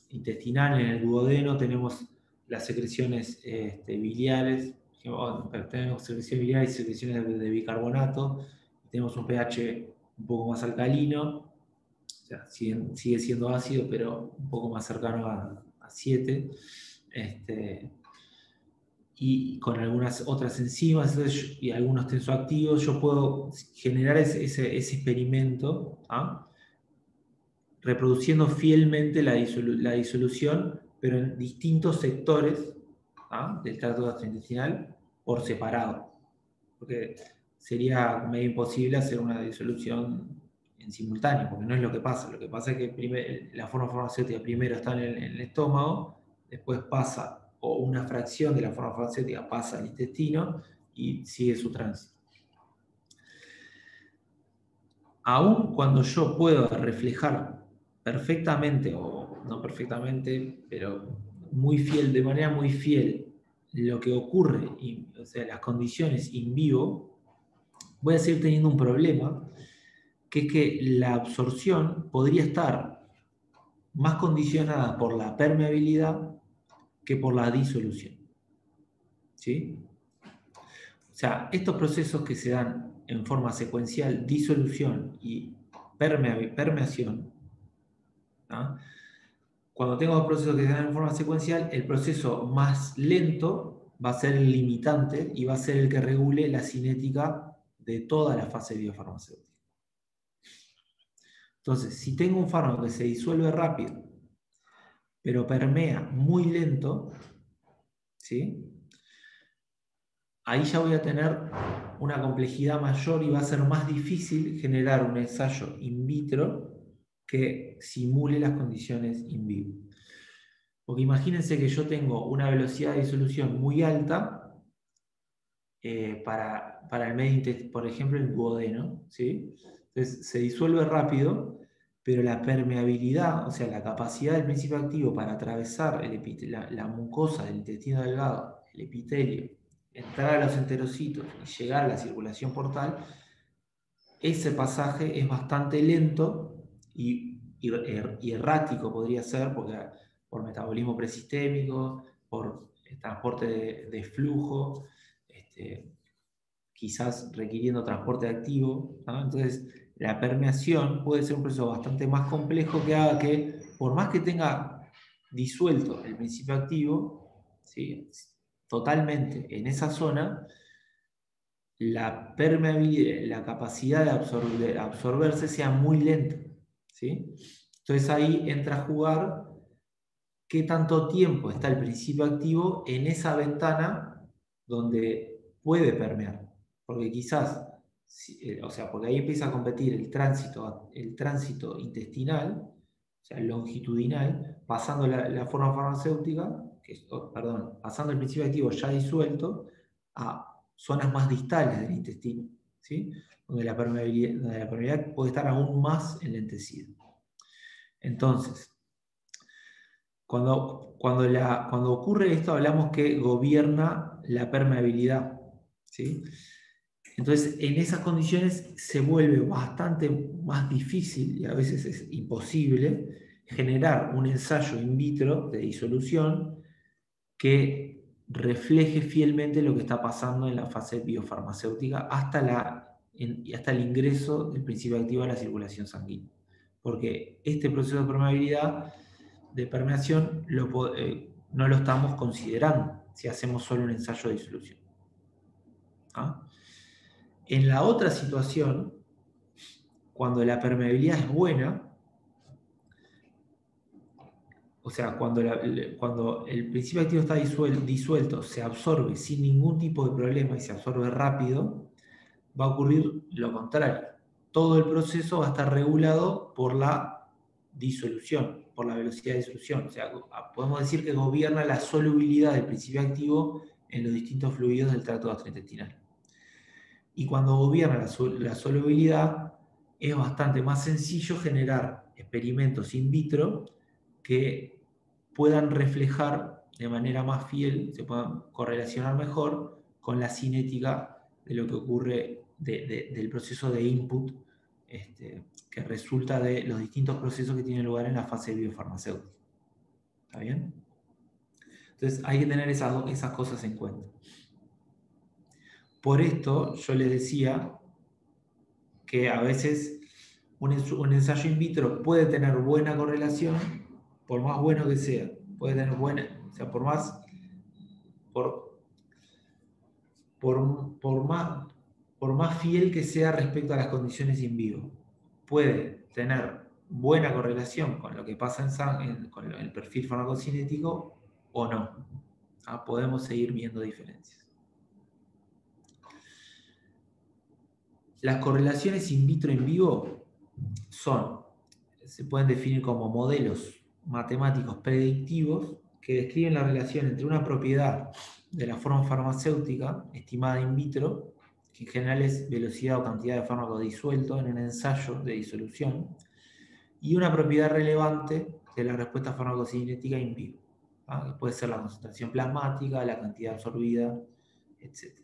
intestinal, en el duodeno tenemos las secreciones biliares, tenemos secreciones biliares y secreciones de bicarbonato, tenemos un pH un poco más alcalino, o sea, sigue siendo ácido, pero un poco más cercano a 7, y con algunas otras enzimas y algunos tensoactivos, yo puedo generar ese experimento, ¿ah? Reproduciendo fielmente la disolución, pero en distintos sectores, ¿ah? Del tracto gastrointestinal por separado, porque sería medio imposible hacer una disolución en simultáneo, porque no es lo que pasa. Lo que pasa es que la forma farmacéutica primero está en el estómago, después pasa, o una fracción de la forma farmacéutica pasa al intestino y sigue su tránsito. Aún cuando yo puedo reflejar perfectamente, o no perfectamente, pero de manera muy fiel, lo que ocurre, o sea, las condiciones in vivo, voy a seguir teniendo un problema, que es que la absorción podría estar más condicionada por la permeabilidad que por la disolución. ¿Sí? O sea, estos procesos que se dan en forma secuencial, disolución y permeación, ¿no? cuando tengo dos procesos que se dan en forma secuencial, el proceso más lento va a ser el limitante y va a ser el que regule la cinética de toda la fase biofarmacéutica. Entonces, si tengo un fármaco que se disuelve rápido, pero permea muy lento, ¿sí? Ahí ya voy a tener una complejidad mayor y va a ser más difícil generar un ensayo in vitro que simule las condiciones in vivo. Porque imagínense que yo tengo una velocidad de disolución muy alta para el medio intestinal, por ejemplo el duodeno, ¿sí? Entonces se disuelve rápido, pero la permeabilidad, o sea, la capacidad del principio activo para atravesar la mucosa del intestino delgado, el epitelio, entrar a los enterocitos y llegar a la circulación portal, ese pasaje es bastante lento y errático podría ser, porque por metabolismo presistémico, por el transporte de flujo, quizás requiriendo transporte activo, ¿no? Entonces la permeación puede ser un proceso bastante más complejo que haga que, por más que tenga disuelto el principio activo, ¿sí?, totalmente en esa zona, la permeabilidad, la capacidad de absorberse sea muy lenta, ¿sí? Entonces ahí entra a jugar qué tanto tiempo está el principio activo en esa ventana donde puede permear. Porque quizás, o sea, porque ahí empieza a competir el tránsito intestinal, o sea, longitudinal, pasando la forma farmacéutica, perdón, pasando el principio activo ya disuelto a zonas más distales del intestino, ¿sí?, donde la permeabilidad puede estar aún más enlentecida. Entonces, cuando ocurre esto, hablamos que gobierna la permeabilidad, ¿sí? Entonces, en esas condiciones se vuelve bastante más difícil, y a veces es imposible, generar un ensayo in vitro de disolución que refleje fielmente lo que está pasando en la fase biofarmacéutica hasta el ingreso del principio activo a la circulación sanguínea. Porque este proceso de permeabilidad, de permeación, no lo estamos considerando si hacemos solo un ensayo de disolución. ¿Ah? En la otra situación, cuando la permeabilidad es buena, o sea, cuando el principio activo está disuelto, se absorbe sin ningún tipo de problema y se absorbe rápido, va a ocurrir lo contrario. Todo el proceso va a estar regulado por la disolución, por la velocidad de disolución. O sea, podemos decir que gobierna la solubilidad del principio activo en los distintos fluidos del tracto gastrointestinal. Y cuando gobierna la solubilidad, es bastante más sencillo generar experimentos in vitro que puedan reflejar de manera más fiel, se puedan correlacionar mejor con la cinética de lo que ocurre del proceso de input, que resulta de los distintos procesos que tienen lugar en la fase biofarmacéutica. ¿Está bien? Entonces hay que tener esas cosas en cuenta. Por esto yo les decía que a veces un ensayo in vitro puede tener buena correlación, por más bueno que sea, puede tener buena, o sea, por más fiel que sea respecto a las condiciones in vivo, puede tener buena correlación con lo que pasa con el perfil farmacocinético o no. Podemos seguir viendo diferencias. Las correlaciones in vitro en vivo se pueden definir como modelos matemáticos predictivos que describen la relación entre una propiedad de la forma farmacéutica estimada in vitro, que en general es velocidad o cantidad de fármaco disuelto en un ensayo de disolución, y una propiedad relevante de la respuesta farmacocinética in vivo, que puede ser la concentración plasmática, la cantidad absorbida, etc.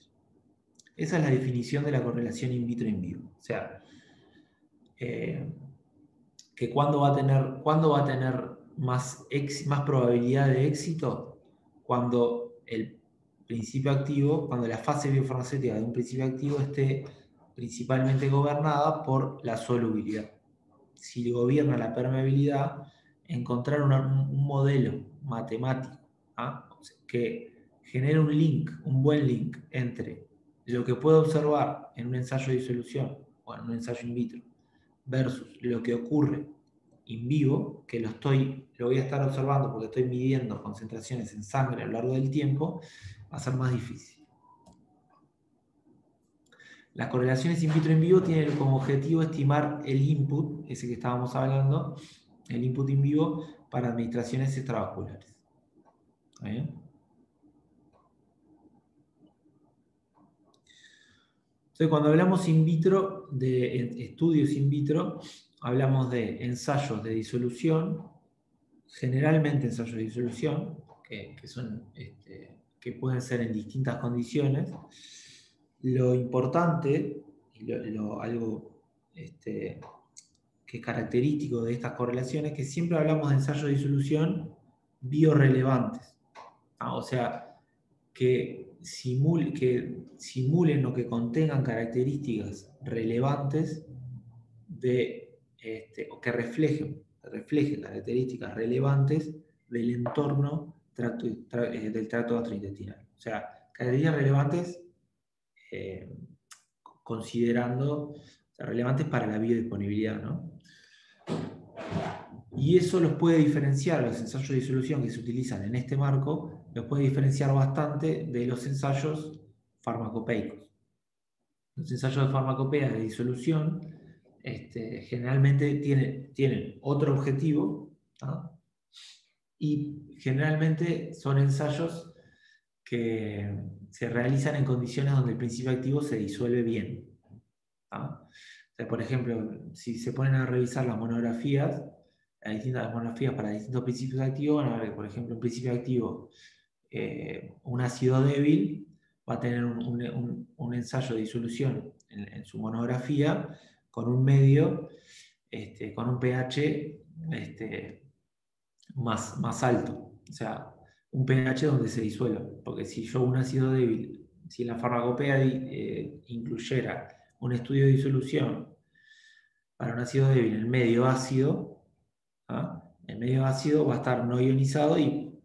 Esa es la definición de la correlación in vitro in vivo. O sea, que cuándo va a tener más probabilidad de éxito, cuando el principio activo, cuando la fase biofarmacéutica de un principio activo esté principalmente gobernada por la solubilidad. Si gobierna la permeabilidad, encontrar un modelo matemático, ¿ah? Que genere un link, un buen link entre lo que puedo observar en un ensayo de disolución o en un ensayo in vitro versus lo que ocurre in vivo, que lo voy a estar observando porque estoy midiendo concentraciones en sangre a lo largo del tiempo, va a ser más difícil. Las correlaciones in vitro en vivo tienen como objetivo estimar el input, ese que estábamos hablando, el input in vivo para administraciones extravasculares. ¿Está bien? Entonces, cuando hablamos in vitro, de estudios in vitro, hablamos de ensayos de disolución, generalmente ensayos de disolución, que pueden ser en distintas condiciones. Lo importante, y algo que es característico de estas correlaciones, es que siempre hablamos de ensayos de disolución biorrelevantes. O sea, que simulen o que contengan características relevantes o que reflejen características relevantes del entorno del tracto gastrointestinal. O sea, características relevantes considerando, relevantes para la biodisponibilidad, ¿no? Y eso los puede diferenciar, los ensayos de disolución que se utilizan en este marco, los puede diferenciar bastante de los ensayos farmacopeicos. Los ensayos de farmacopea de disolución generalmente tienen otro objetivo, ¿no? Y generalmente son ensayos que se realizan en condiciones donde el principio activo se disuelve bien, ¿no? O sea, por ejemplo, si se ponen a revisar las monografías para distintos principios activos, van a ver que, por ejemplo, un principio activo, un ácido débil, va a tener un ensayo de disolución en su monografía con un medio, con un pH más alto. O sea, un pH donde se disuelva. Porque si yo un ácido débil, si la farmacopea incluyera un estudio de disolución para un ácido débil en medio ácido, ¿ah? El medio ácido va a estar no ionizado y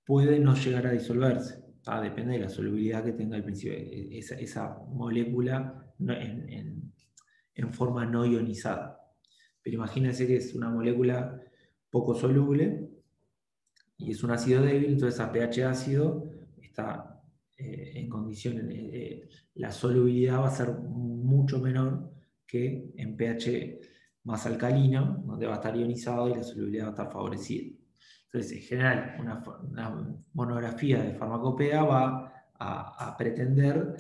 puede no llegar a disolverse. Depende de la solubilidad que tenga el principio, esa molécula en forma no ionizada. Pero imagínense que es una molécula poco soluble y es un ácido débil, entonces a pH ácido está en condiciones, la solubilidad va a ser mucho menor que en pH más alcalino, donde va a estar ionizado y la solubilidad va a estar favorecida. Entonces, en general, una monografía de farmacopea va a pretender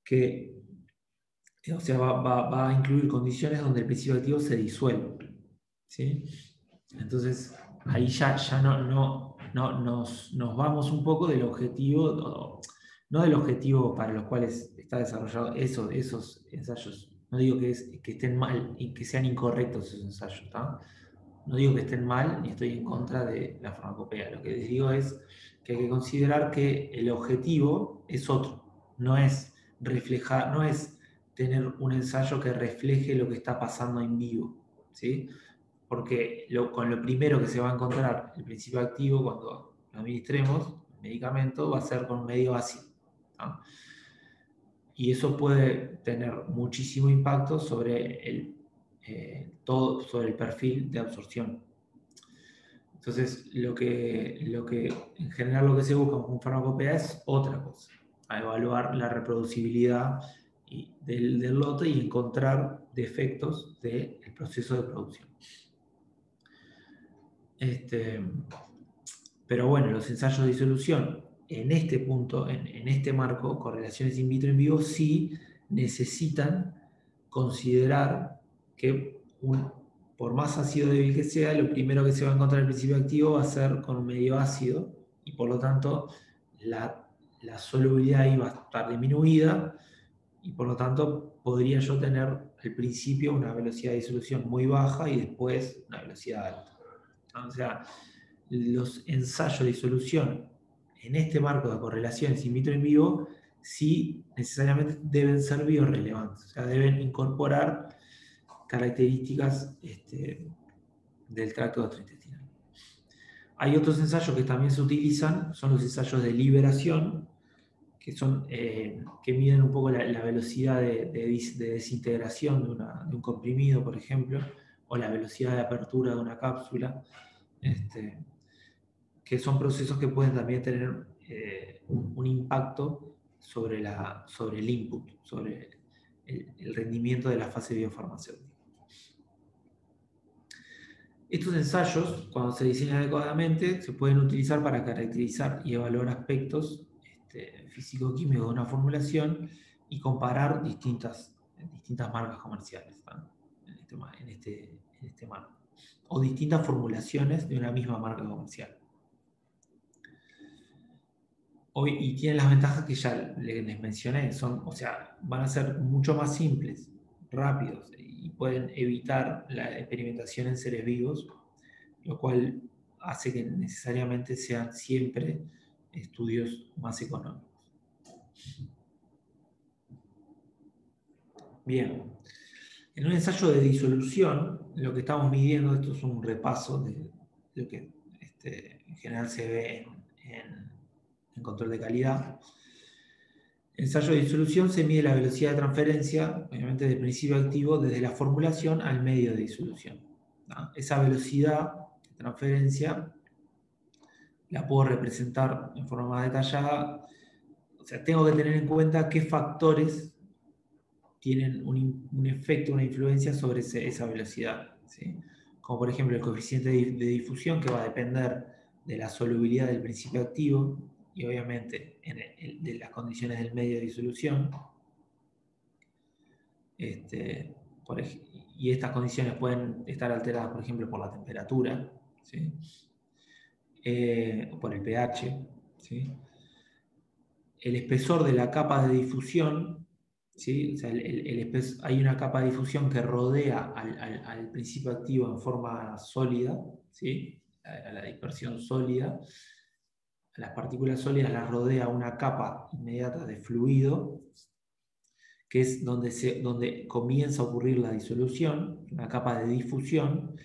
que, o sea, va a incluir condiciones donde el principio activo se disuelva, ¿sí? Entonces, ahí ya no nos vamos un poco del objetivo, no del objetivo para los cuales está desarrollado esos ensayos. No digo que estén mal y que sean incorrectos esos ensayos, ¿tá? No digo que estén mal ni estoy en contra de la farmacopea. Lo que les digo es que hay que considerar que el objetivo es otro. No es reflejar, no es tener un ensayo que refleje lo que está pasando en vivo, ¿sí? Porque con lo primero que se va a encontrar el principio activo cuando lo administremos el medicamento va a ser con medio ácido, ¿no? Y eso puede tener muchísimo impacto sobre sobre el perfil de absorción. Entonces, lo que en general lo que se busca con farmacopea es otra cosa, a evaluar la reproducibilidad del lote y encontrar defectos del proceso de producción. Pero bueno, los ensayos de disolución en este punto, en este marco, correlaciones in vitro en vivo, sí necesitan considerar que por más ácido débil que sea, lo primero que se va a encontrar el principio activo va a ser con un medio ácido y por lo tanto la solubilidad ahí va a estar disminuida y por lo tanto podría yo tener al principio una velocidad de disolución muy baja y después una velocidad alta. O sea, los ensayos de disolución en este marco de correlaciones in vitro en vivo sí necesariamente deben ser biorrelevantes, o sea, deben incorporar características del tracto gastrointestinal. Hay otros ensayos que también se utilizan, son los ensayos de liberación, que que miden un poco la velocidad de desintegración de un comprimido, por ejemplo, o la velocidad de apertura de una cápsula, que son procesos que pueden también tener un impacto sobre el input, sobre el rendimiento de la fase biofarmacéutica. Estos ensayos, cuando se diseñan adecuadamente, se pueden utilizar para caracterizar y evaluar aspectos físico-químicos de una formulación y comparar distintas marcas comerciales, ¿no? en este marco, o distintas formulaciones de una misma marca comercial. Y tienen las ventajas que ya les mencioné, van a ser mucho más simples, rápidos, y pueden evitar la experimentación en seres vivos, lo cual hace que necesariamente sean siempre estudios más económicos. Bien, en un ensayo de disolución, lo que estamos midiendo, esto es un repaso de lo que en general se ve en control de calidad. En ensayo de disolución se mide la velocidad de transferencia, obviamente del principio activo, desde la formulación al medio de disolución, ¿no? Esa velocidad de transferencia la puedo representar en forma más detallada. O sea, tengo que tener en cuenta qué factores tienen un efecto, una influencia sobre esa velocidad, ¿sí? Como por ejemplo el coeficiente de difusión, que va a depender de la solubilidad del principio activo y obviamente de las condiciones del medio de disolución. Y estas condiciones pueden estar alteradas, por ejemplo, por la temperatura, ¿sí? O por el pH, ¿sí? El espesor de la capa de difusión, ¿sí? O sea, hay una capa de difusión que rodea al principio activo en forma sólida, ¿sí? A la dispersión sólida. A las partículas sólidas las rodea una capa inmediata de fluido, que es donde comienza a ocurrir la disolución, una capa de difusión,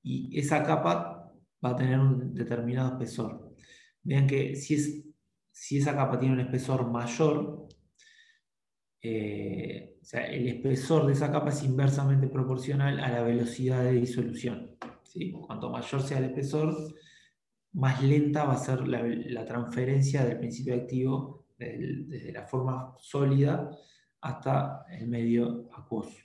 y esa capa va a tener un determinado espesor. Vean que si esa capa tiene un espesor mayor, o sea, el espesor de esa capa es inversamente proporcional a la velocidad de disolución, ¿sí? Cuanto mayor sea el espesor, más lenta va a ser la transferencia del principio activo desde la forma sólida hasta el medio acuoso.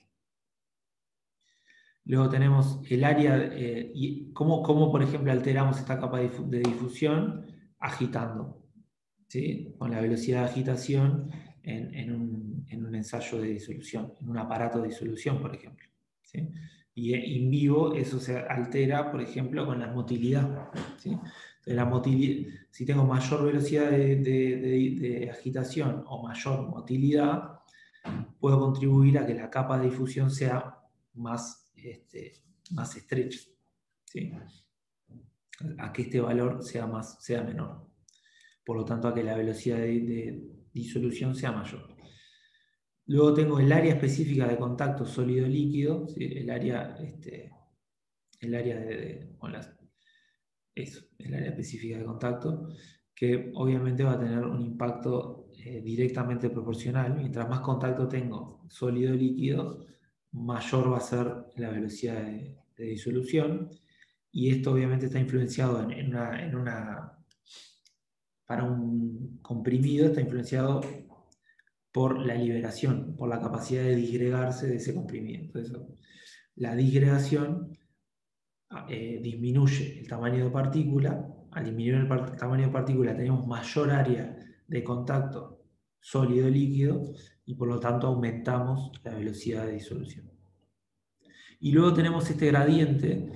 Luego tenemos el área, y cómo, por ejemplo, alteramos esta capa de difusión agitando, ¿sí? Con la velocidad de agitación en un ensayo de disolución, en un aparato de disolución, por ejemplo, ¿sí? Y en vivo eso se altera, por ejemplo, con la motilidad, ¿sí? Entonces, si tengo mayor velocidad de agitación o mayor motilidad, puedo contribuir a que la capa de difusión sea más estrecha, ¿sí? A que este valor sea menor. Por lo tanto, a que la velocidad de disolución sea mayor. Luego tengo el área específica de contacto sólido-líquido, ¿sí? el área específica de contacto, que obviamente va a tener un impacto directamente proporcional. Mientras más contacto tengo sólido-líquido, mayor va a ser la velocidad de disolución, y esto obviamente está influenciado para un comprimido, está influenciado por la liberación, por la capacidad de disgregarse de ese comprimido. Entonces, la disgregación disminuye el tamaño de partícula. Al disminuir el tamaño de partícula tenemos mayor área de contacto sólido-líquido y por lo tanto aumentamos la velocidad de disolución. Y luego tenemos este gradiente,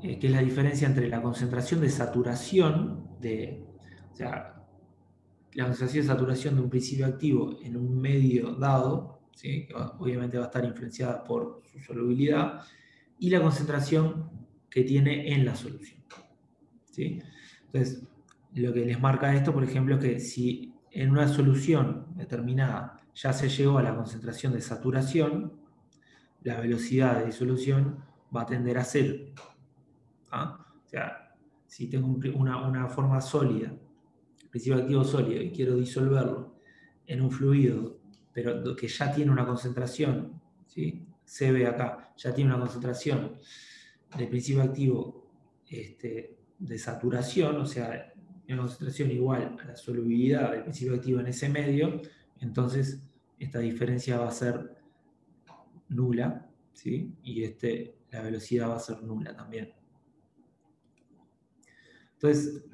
que es la diferencia entre la concentración de saturación, o sea, la concentración de saturación de un principio activo en un medio dado, ¿sí? Que obviamente va a estar influenciada por su solubilidad, y la concentración que tiene en la solución, ¿sí? Entonces, lo que les marca esto, por ejemplo, es que si en una solución determinada ya se llegó a la concentración de saturación, la velocidad de disolución va a tender a cero. O sea, si tengo una forma sólida, principio activo sólido, y quiero disolverlo en un fluido, pero que ya tiene una concentración, ¿sí? CB acá, ya tiene una concentración de principio activo de saturación, o sea, una concentración igual a la solubilidad del principio activo en ese medio, entonces esta diferencia va a ser nula, ¿sí? Y la velocidad va a ser nula también. Entonces,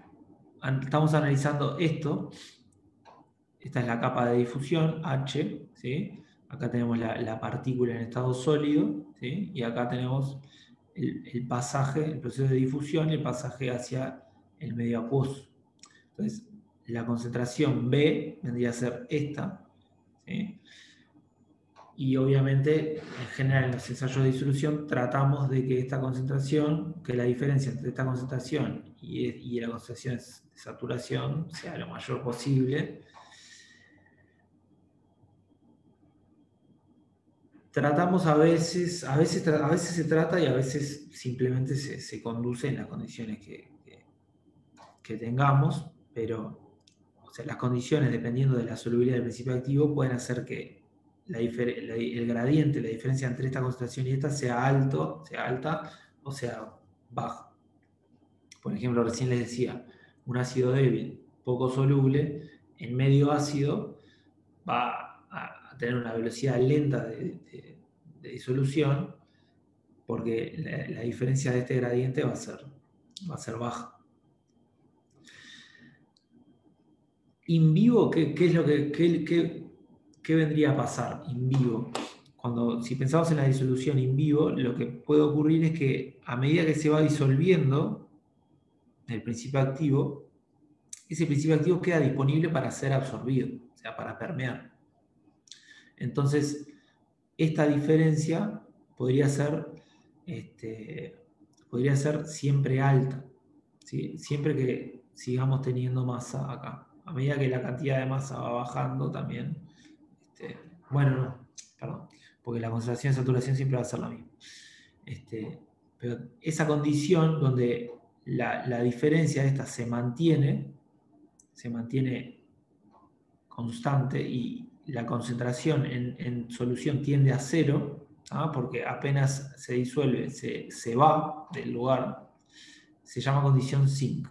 estamos analizando esto. Esta es la capa de difusión, H, ¿sí? Acá tenemos la partícula en estado sólido, ¿sí? Y acá tenemos el pasaje, el proceso de difusión y el pasaje hacia el medio acuoso. Entonces, la concentración B vendría a ser esta, ¿sí? Y obviamente, en general, en los ensayos de disolución tratamos de que esta concentración, que la diferencia entre esta concentración y la concentración de saturación sea lo mayor posible. Tratamos a veces se trata y a veces simplemente se conduce en las condiciones que tengamos, pero o sea, las condiciones, dependiendo de la solubilidad del principio activo, pueden hacer que el gradiente, la diferencia entre esta concentración y esta sea alta o sea baja. Por ejemplo, recién les decía, un ácido débil, poco soluble, en medio ácido va a tener una velocidad lenta de disolución, porque la diferencia de este gradiente va a ser baja. In vivo, ¿qué es lo qué vendría a pasar in vivo? Si pensamos en la disolución in vivo, lo que puede ocurrir es que a medida que se va disolviendo el principio activo, ese principio activo queda disponible para ser absorbido, o sea, para permear. Entonces, esta diferencia podría ser siempre alta, ¿sí? Siempre que sigamos teniendo masa acá. A medida que la cantidad de masa va bajando también, perdón, porque la concentración de saturación siempre va a ser la misma. Pero esa condición donde la diferencia de esta se mantiene constante y la concentración en solución tiende a cero, porque apenas se disuelve, se va del lugar, se llama condición zinc.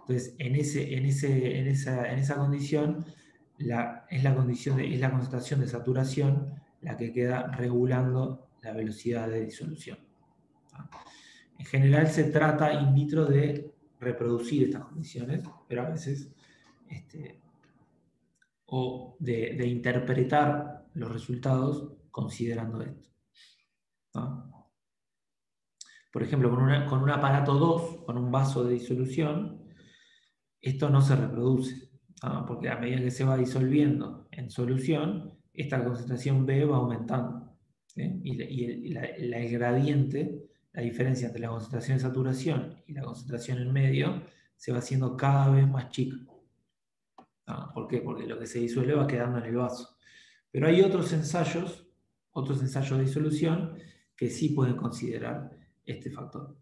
Entonces, en esa condición, es la concentración de saturación la que queda regulando la velocidad de disolución. En general se trata in vitro de reproducir estas condiciones, pero a veces o de interpretar los resultados considerando esto, ¿no? Por ejemplo, con un aparato 2, con un vaso de disolución, esto no se reproduce, ¿no? Porque a medida que se va disolviendo en solución, esta concentración B va aumentando, ¿sí? Y el gradiente, la diferencia entre la concentración de saturación y la concentración en medio, se va haciendo cada vez más chica. ¿Por qué? Porque lo que se disuelve va quedando en el vaso. Pero hay otros ensayos de disolución que sí pueden considerar este factor.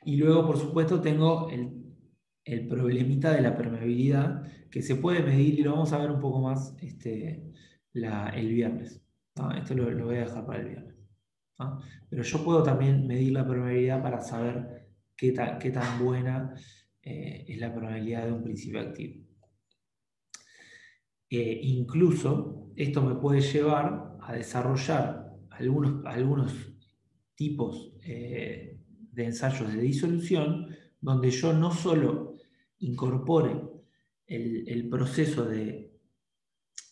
Y luego, por supuesto, tengo el problemita de la permeabilidad, que se puede medir y lo vamos a ver un poco más el viernes. Esto lo voy a dejar para el viernes. Pero yo puedo también medir la permeabilidad para saber qué tan buena es la permeabilidad de un principio activo. Incluso esto me puede llevar a desarrollar algunos tipos de ensayos de disolución donde yo no solo incorpore el proceso de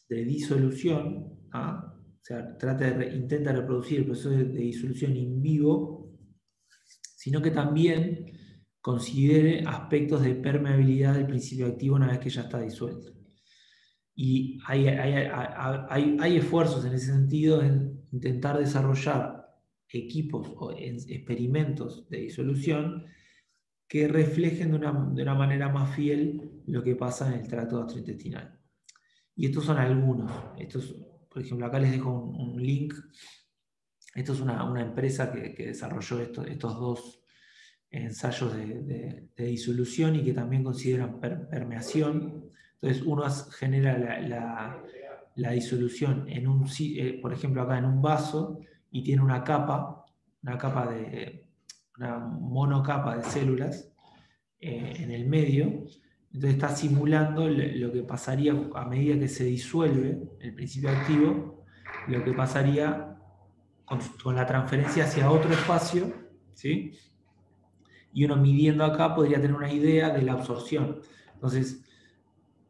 disolución, o sea, intenta reproducir el proceso de disolución in vivo, sino que también considere aspectos de permeabilidad del principio activo una vez que ya está disuelto. Y hay esfuerzos en ese sentido en intentar desarrollar equipos o experimentos de disolución que reflejen de una manera más fiel lo que pasa en el tracto gastrointestinal. Y estos son algunos. Por ejemplo, acá les dejo un link Esto es una empresa que desarrolló estos dos ensayos de disolución y que también consideran permeación. Entonces uno genera la disolución en por ejemplo acá en un vaso, y tiene una monocapa de células en el medio. Entonces está simulando lo que pasaría a medida que se disuelve el principio activo, lo que pasaría con la transferencia hacia otro espacio, ¿sí? Y uno midiendo acá podría tener una idea de la absorción. Entonces,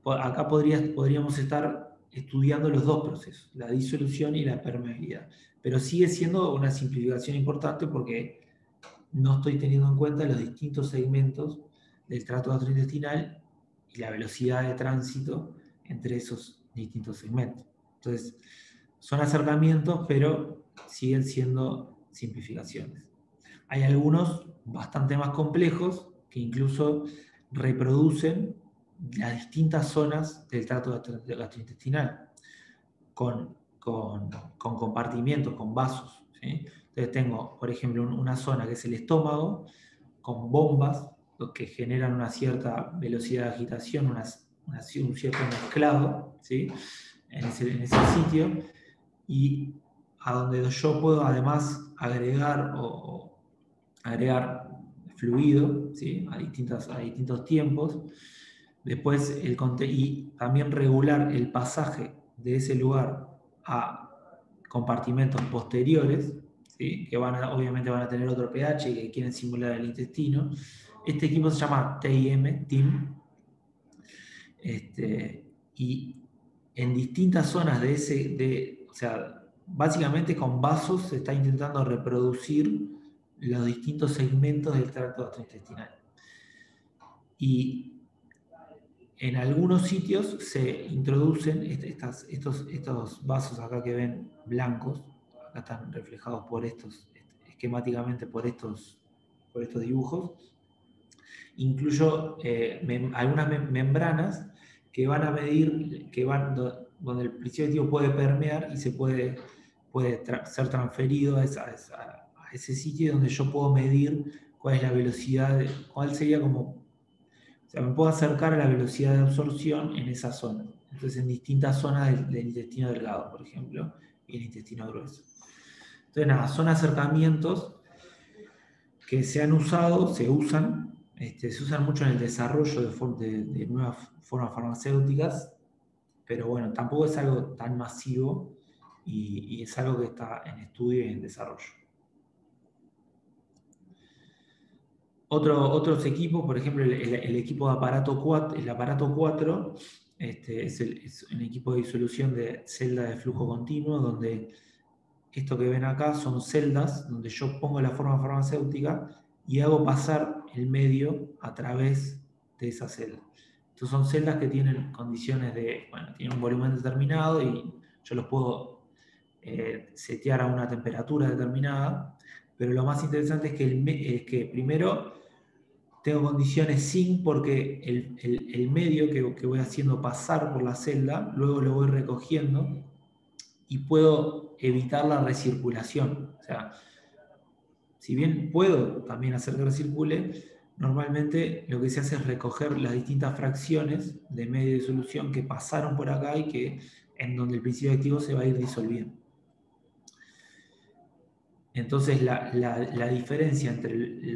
acá podríamos estar estudiando los dos procesos, la disolución y la permeabilidad. Pero sigue siendo una simplificación importante porque no estoy teniendo en cuenta los distintos segmentos del trato gastrointestinal y la velocidad de tránsito entre esos distintos segmentos. Entonces, son acercamientos, pero siguen siendo simplificaciones. Hay algunos bastante más complejos que incluso reproducen las distintas zonas del trato gastrointestinal con compartimientos, con vasos, ¿sí? Entonces tengo, por ejemplo, una zona que es el estómago, con bombas que generan una cierta velocidad de agitación, un cierto mezclado, ¿sí? en ese sitio, y a donde yo puedo además agregar fluido, ¿sí? a distintos tiempos. Después, y también regular el pasaje de ese lugar a compartimentos posteriores, ¿sí? Que obviamente van a tener otro pH y que quieren simular el intestino. Este equipo se llama TIM, y en distintas zonas o sea, básicamente con vasos se está intentando reproducir los distintos segmentos del tracto gastrointestinal. Y en algunos sitios se introducen estos vasos acá que ven blancos, acá están reflejados esquemáticamente por estos dibujos. Incluyo algunas membranas que van a medir, donde el principio activo puede permear y puede ser transferido a ese sitio donde yo puedo medir cuál es la velocidad, cuál sería como. O sea, me puedo acercar a la velocidad de absorción en esa zona. Entonces, en distintas zonas del intestino delgado, por ejemplo, y el intestino grueso. Entonces, nada, son acercamientos que se usan mucho en el desarrollo de nuevas formas farmacéuticas, pero bueno, tampoco es algo tan masivo y es algo que está en estudio y en desarrollo. Otros equipos, por ejemplo, el equipo de aparato 4, el aparato 4 es un equipo de disolución de celdas de flujo continuo, donde esto que ven acá son celdas donde yo pongo la forma farmacéutica y hago pasar el medio a través de esa celda. Entonces son celdas que tienen condiciones tienen un volumen determinado y yo los puedo setear a una temperatura determinada, pero lo más interesante es que primero tengo condiciones sin, porque el medio que voy haciendo pasar por la celda, luego lo voy recogiendo y puedo evitar la recirculación. O sea, si bien puedo también hacer que recircule, normalmente lo que se hace es recoger las distintas fracciones de medio de disolución que pasaron por acá y en donde el principio activo se va a ir disolviendo. Entonces la diferencia entre el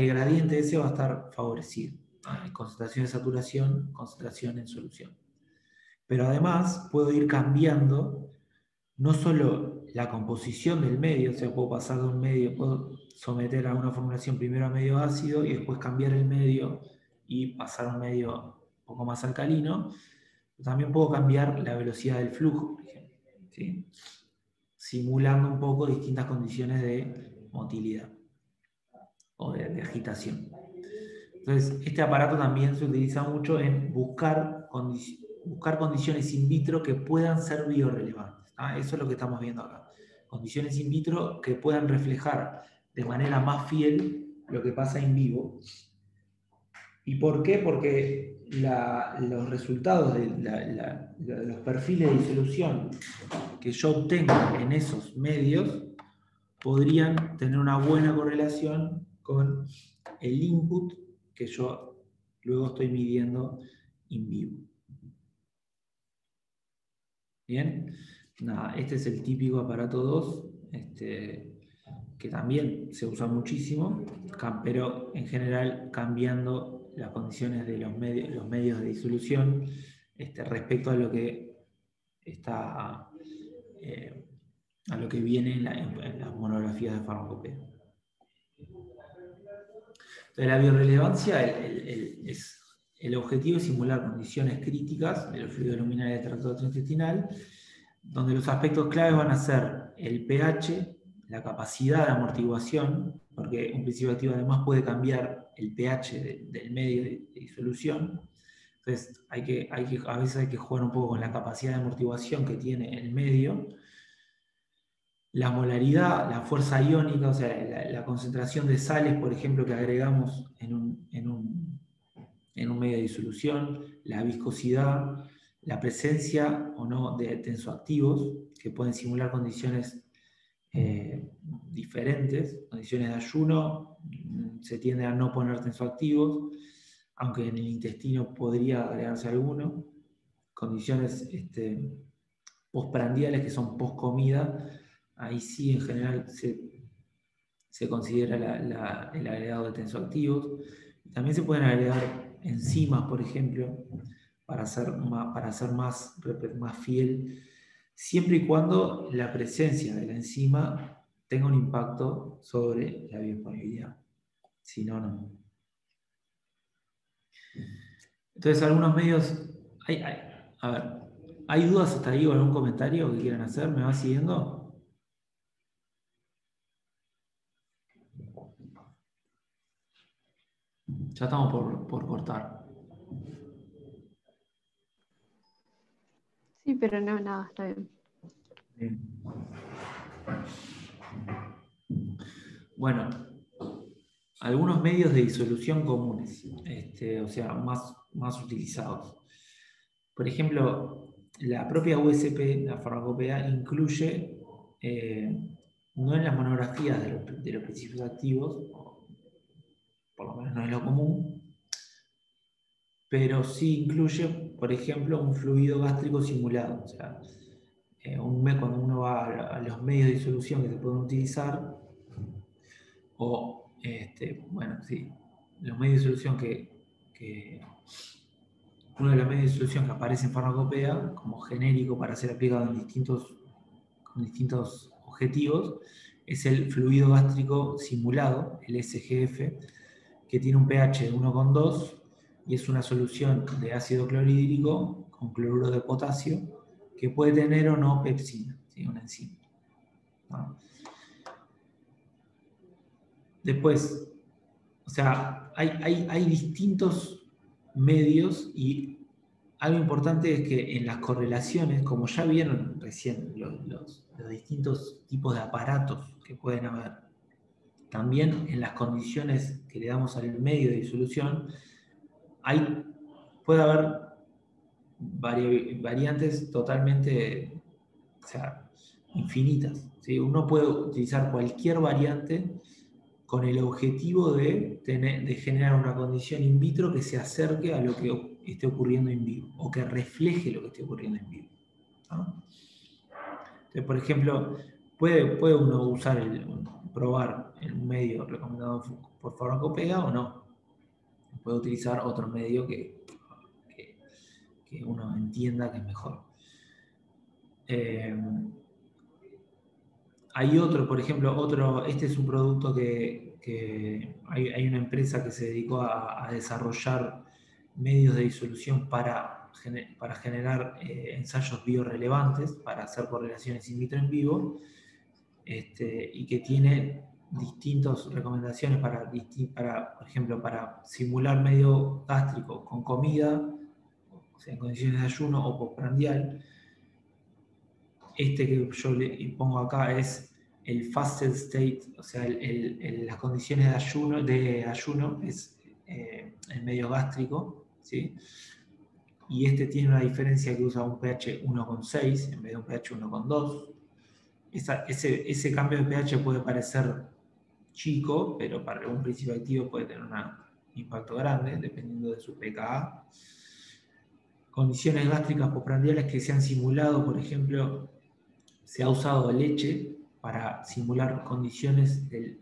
gradiente ese va a estar favorecido. Concentración de saturación, concentración en solución. Pero además puedo ir cambiando no solo la composición del medio, o sea, puedo pasar de un medio, puedo someter a una formulación primero a medio ácido y después cambiar el medio y pasar a un medio un poco más alcalino. También puedo cambiar la velocidad del flujo, por ejemplo, ¿sí? Simulando un poco distintas condiciones de motilidad o de agitación. Entonces, este aparato también se utiliza mucho en buscar condiciones in vitro que puedan ser biorelevantes. Eso es lo que estamos viendo acá. Condiciones in vitro que puedan reflejar de manera más fiel lo que pasa en vivo. ¿Y por qué? Porque los resultados de los perfiles de disolución que yo obtengo en esos medios podrían tener una buena correlación con el input que yo luego estoy midiendo in vivo. Bien, nada, este es el típico aparato 2, que también se usa muchísimo, pero en general cambiando las condiciones de los medios de disolución respecto a lo que está a lo que viene en las monografías de farmacopea. Entonces, la biorrelevancia, el objetivo es simular condiciones críticas de los fluidos luminales del tracto gastrointestinal, donde los aspectos claves van a ser el pH, la capacidad de amortiguación, porque un principio activo además puede cambiar el pH del medio de disolución. Entonces, a veces hay que jugar un poco con la capacidad de amortiguación que tiene el medio. La molaridad, la fuerza iónica, o sea, la concentración de sales, por ejemplo, que agregamos en un medio de disolución, la viscosidad, la presencia o no de tensoactivos, que pueden simular condiciones diferentes. Condiciones de ayuno, se tiende a no poner tensoactivos, aunque en el intestino podría agregarse alguno. Condiciones postprandiales, que son post comida, ahí sí en general se considera el agregado de tensoactivos. También se pueden agregar enzimas, por ejemplo, para ser más fiel, siempre y cuando la presencia de la enzima tenga un impacto sobre la biodisponibilidad. Si no, no. Entonces, algunos medios... a ver, ¿hay dudas hasta ahí o algún comentario que quieran hacer? ¿Me va siguiendo? Ya estamos por cortar. Sí, pero no, nada, está bien. Bien. Bueno, algunos medios de disolución comunes, o sea, más utilizados. Por ejemplo, la propia USP, la farmacopea, incluye, no en las monografías de los principios activos, por lo menos no es lo común, pero sí incluye, por ejemplo, un fluido gástrico simulado. O sea, cuando uno va a los medios de disolución que se pueden utilizar, o, bueno, sí, los medios de disolución uno de los medios de disolución que aparece en farmacopea como genérico para ser aplicado con distintos objetivos es el fluido gástrico simulado, el SGF, que tiene un pH de 1,2 y es una solución de ácido clorhídrico con cloruro de potasio que puede tener o no pepsina, ¿sí? Una enzima, ¿no? Después, o sea, hay distintos medios y algo importante es que en las correlaciones, como ya vieron recién los distintos tipos de aparatos que pueden haber, también en las condiciones que le damos al medio de disolución, puede haber variantes totalmente, o sea, infinitas, ¿sí? Uno puede utilizar cualquier variante con el objetivo de generar una condición in vitro que se acerque a lo que esté ocurriendo en vivo, o que refleje lo que esté ocurriendo en vivo, ¿no? Entonces, por ejemplo, puede uno probar un medio recomendado por farmacopea o no. Puede utilizar otro medio que uno entienda que es mejor. Hay otro, por ejemplo, este es un producto que hay una empresa que se dedicó a desarrollar medios de disolución para generar ensayos biorrelevantes, para hacer correlaciones in vitro en vivo, y que tiene distintas recomendaciones para, por ejemplo, para simular medio gástrico con comida, o sea, en condiciones de ayuno o postprandial. Este que yo le pongo acá es el fasted state, o sea, las condiciones de ayuno es el medio gástrico, ¿sí? y este tiene una diferencia que usa un pH 1,6 en vez de un pH 1,2. Ese cambio de pH puede parecer chico, pero para algún principio activo puede tener un impacto grande, dependiendo de su pKa. Condiciones gástricas postprandiales que se han simulado, por ejemplo, se ha usado leche para simular condiciones del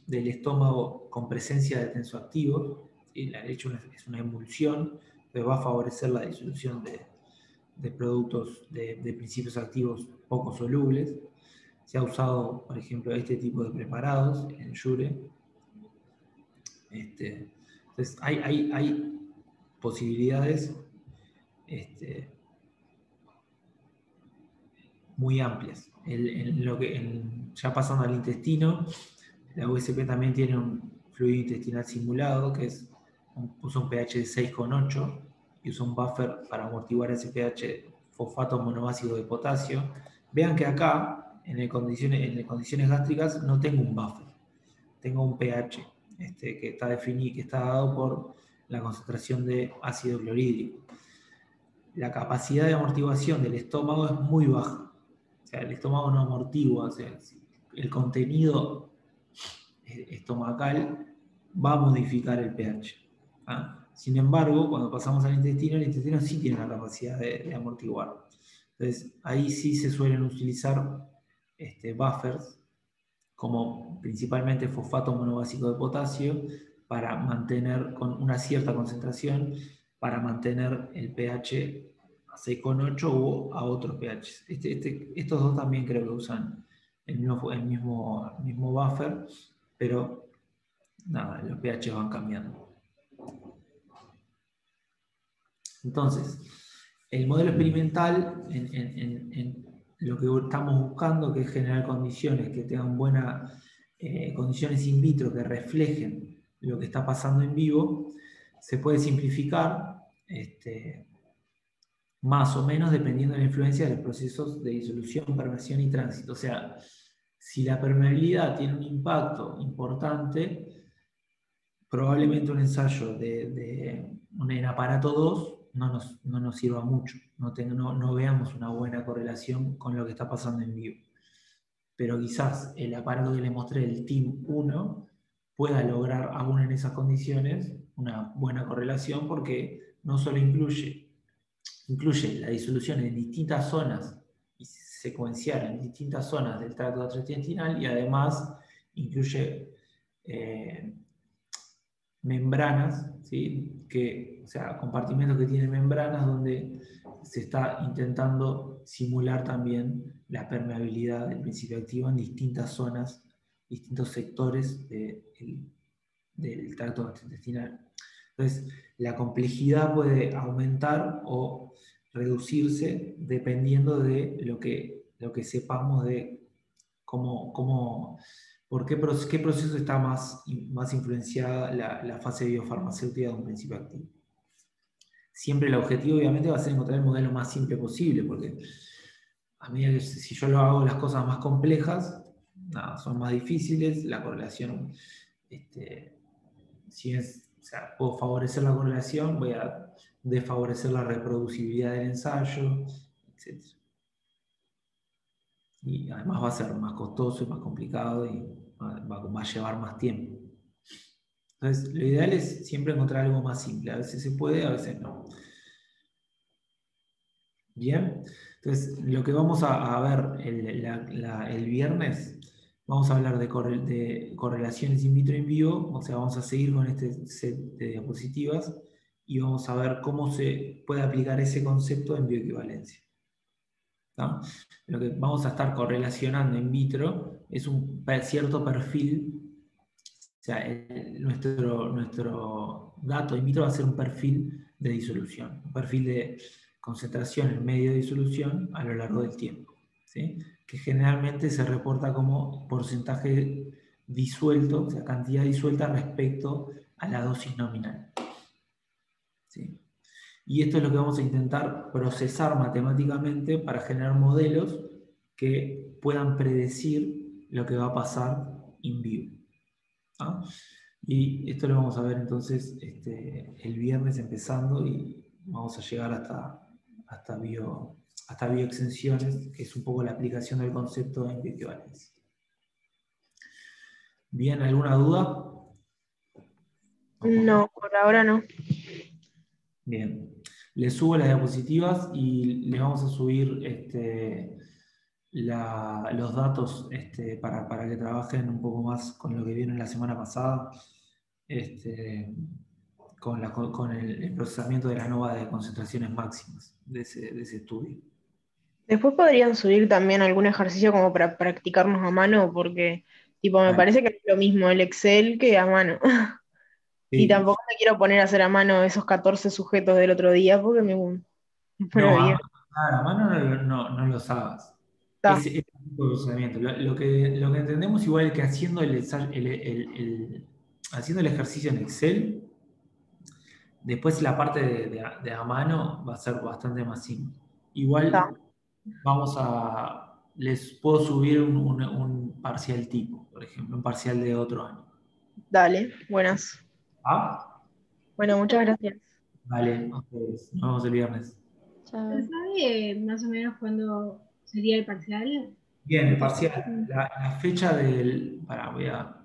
estómago con presencia de tensoactivos. ¿Sí? La leche es una emulsión que va a favorecer la disolución de productos de principios activos poco solubles. Se ha usado, por ejemplo, este tipo de preparados en Jure. Entonces, hay posibilidades muy amplias. Ya pasando al intestino, la USP también tiene un fluido intestinal simulado que usa un pH de 6,8 y usa un buffer para amortiguar ese pH fosfato monobásico de potasio. Vean que acá, en condiciones gástricas, no tengo un buffer, tengo un pH que está definido, que está dado por la concentración de ácido clorhídrico. La capacidad de amortiguación del estómago es muy baja. O sea, el estómago no amortigua, o sea, el contenido estomacal va a modificar el pH. ¿Ah? Sin embargo, cuando pasamos al intestino, el intestino sí tiene la capacidad de amortiguar. Entonces, ahí sí se suelen utilizar buffers, como principalmente fosfato monobásico de potasio, para mantener con una cierta concentración, para mantener el pH a 6,8 o a otros pH. Estos dos también creo que usan el mismo buffer, pero nada, los pH van cambiando. Entonces, el modelo experimental, en lo que estamos buscando, que es generar condiciones que tengan buenas condiciones in vitro que reflejen lo que está pasando en vivo, se puede simplificar más o menos dependiendo de la influencia de los procesos de disolución, permeación y tránsito. O sea, si la permeabilidad tiene un impacto importante, probablemente un ensayo en aparato 2 no nos sirva mucho, no veamos una buena correlación con lo que está pasando en vivo. Pero quizás el aparato que le mostré, el TIM 1, pueda lograr aún en esas condiciones una buena correlación, porque no solo incluye la disolución en distintas zonas y secuencial en distintas zonas del tracto gastrointestinal, y además incluye membranas, ¿sí? O sea, compartimentos que tienen membranas donde se está intentando simular también la permeabilidad del principio activo en distintas zonas, distintos sectores del tracto gastrointestinal. Entonces, la complejidad puede aumentar o reducirse dependiendo de lo que sepamos de por qué proceso está más influenciada la fase biofarmacéutica de un principio activo. Siempre el objetivo, obviamente, va a ser encontrar el modelo más simple posible, porque a medida que si yo lo hago las cosas más complejas, nada, son más difíciles, la correlación, o sea, puedo favorecer la correlación, voy a desfavorecer la reproducibilidad del ensayo, etc. Y además va a ser más costoso y más complicado y va a llevar más tiempo. Entonces, lo ideal es siempre encontrar algo más simple. A veces se puede, a veces no. Bien, entonces lo que vamos a ver el viernes, vamos a hablar de correlaciones in vitro en vivo, o sea, vamos a seguir con este set de diapositivas y vamos a ver cómo se puede aplicar ese concepto en bioequivalencia. ¿No? Lo que vamos a estar correlacionando in vitro es un cierto perfil. O sea, nuestro dato in vitro va a ser un perfil de disolución, un perfil de concentración en medio de disolución a lo largo del tiempo, ¿sí? Que generalmente se reporta como porcentaje disuelto, o sea, cantidad disuelta respecto a la dosis nominal, ¿sí? Y esto es lo que vamos a intentar procesar matemáticamente para generar modelos que puedan predecir lo que va a pasar in vivo, ¿no? Y esto lo vamos a ver entonces el viernes empezando y vamos a llegar hasta bioexenciones, que es un poco la aplicación del concepto en bioequivalencia. Bien, ¿alguna duda? No, por ahora no. Bien. Les subo las diapositivas y les vamos a subir los datos para que trabajen un poco más con lo que vieron la semana pasada, con el procesamiento de la nova de concentraciones máximas de ese estudio. Después podrían subir también algún ejercicio como para practicarnos a mano, porque tipo, me Vale. parece que es lo mismo el Excel que a mano. Y Sí. tampoco me quiero poner a hacer a mano esos 14 sujetos del otro día porque me pone No, bien. a mano no los hagas. Está, Ese tipo de procesamiento. Lo que entendemos igual es que haciendo el ejercicio en Excel, después la parte de a mano va a ser bastante más simple. está. Igual les puedo subir un parcial tipo, por ejemplo, un parcial de otro año. Dale, buenas. ¿Ah? Bueno, muchas gracias. Vale, entonces, nos vemos el viernes. Chao. ¿Se sabe más o menos cuándo sería el parcial? Bien, el parcial. La fecha del. Voy a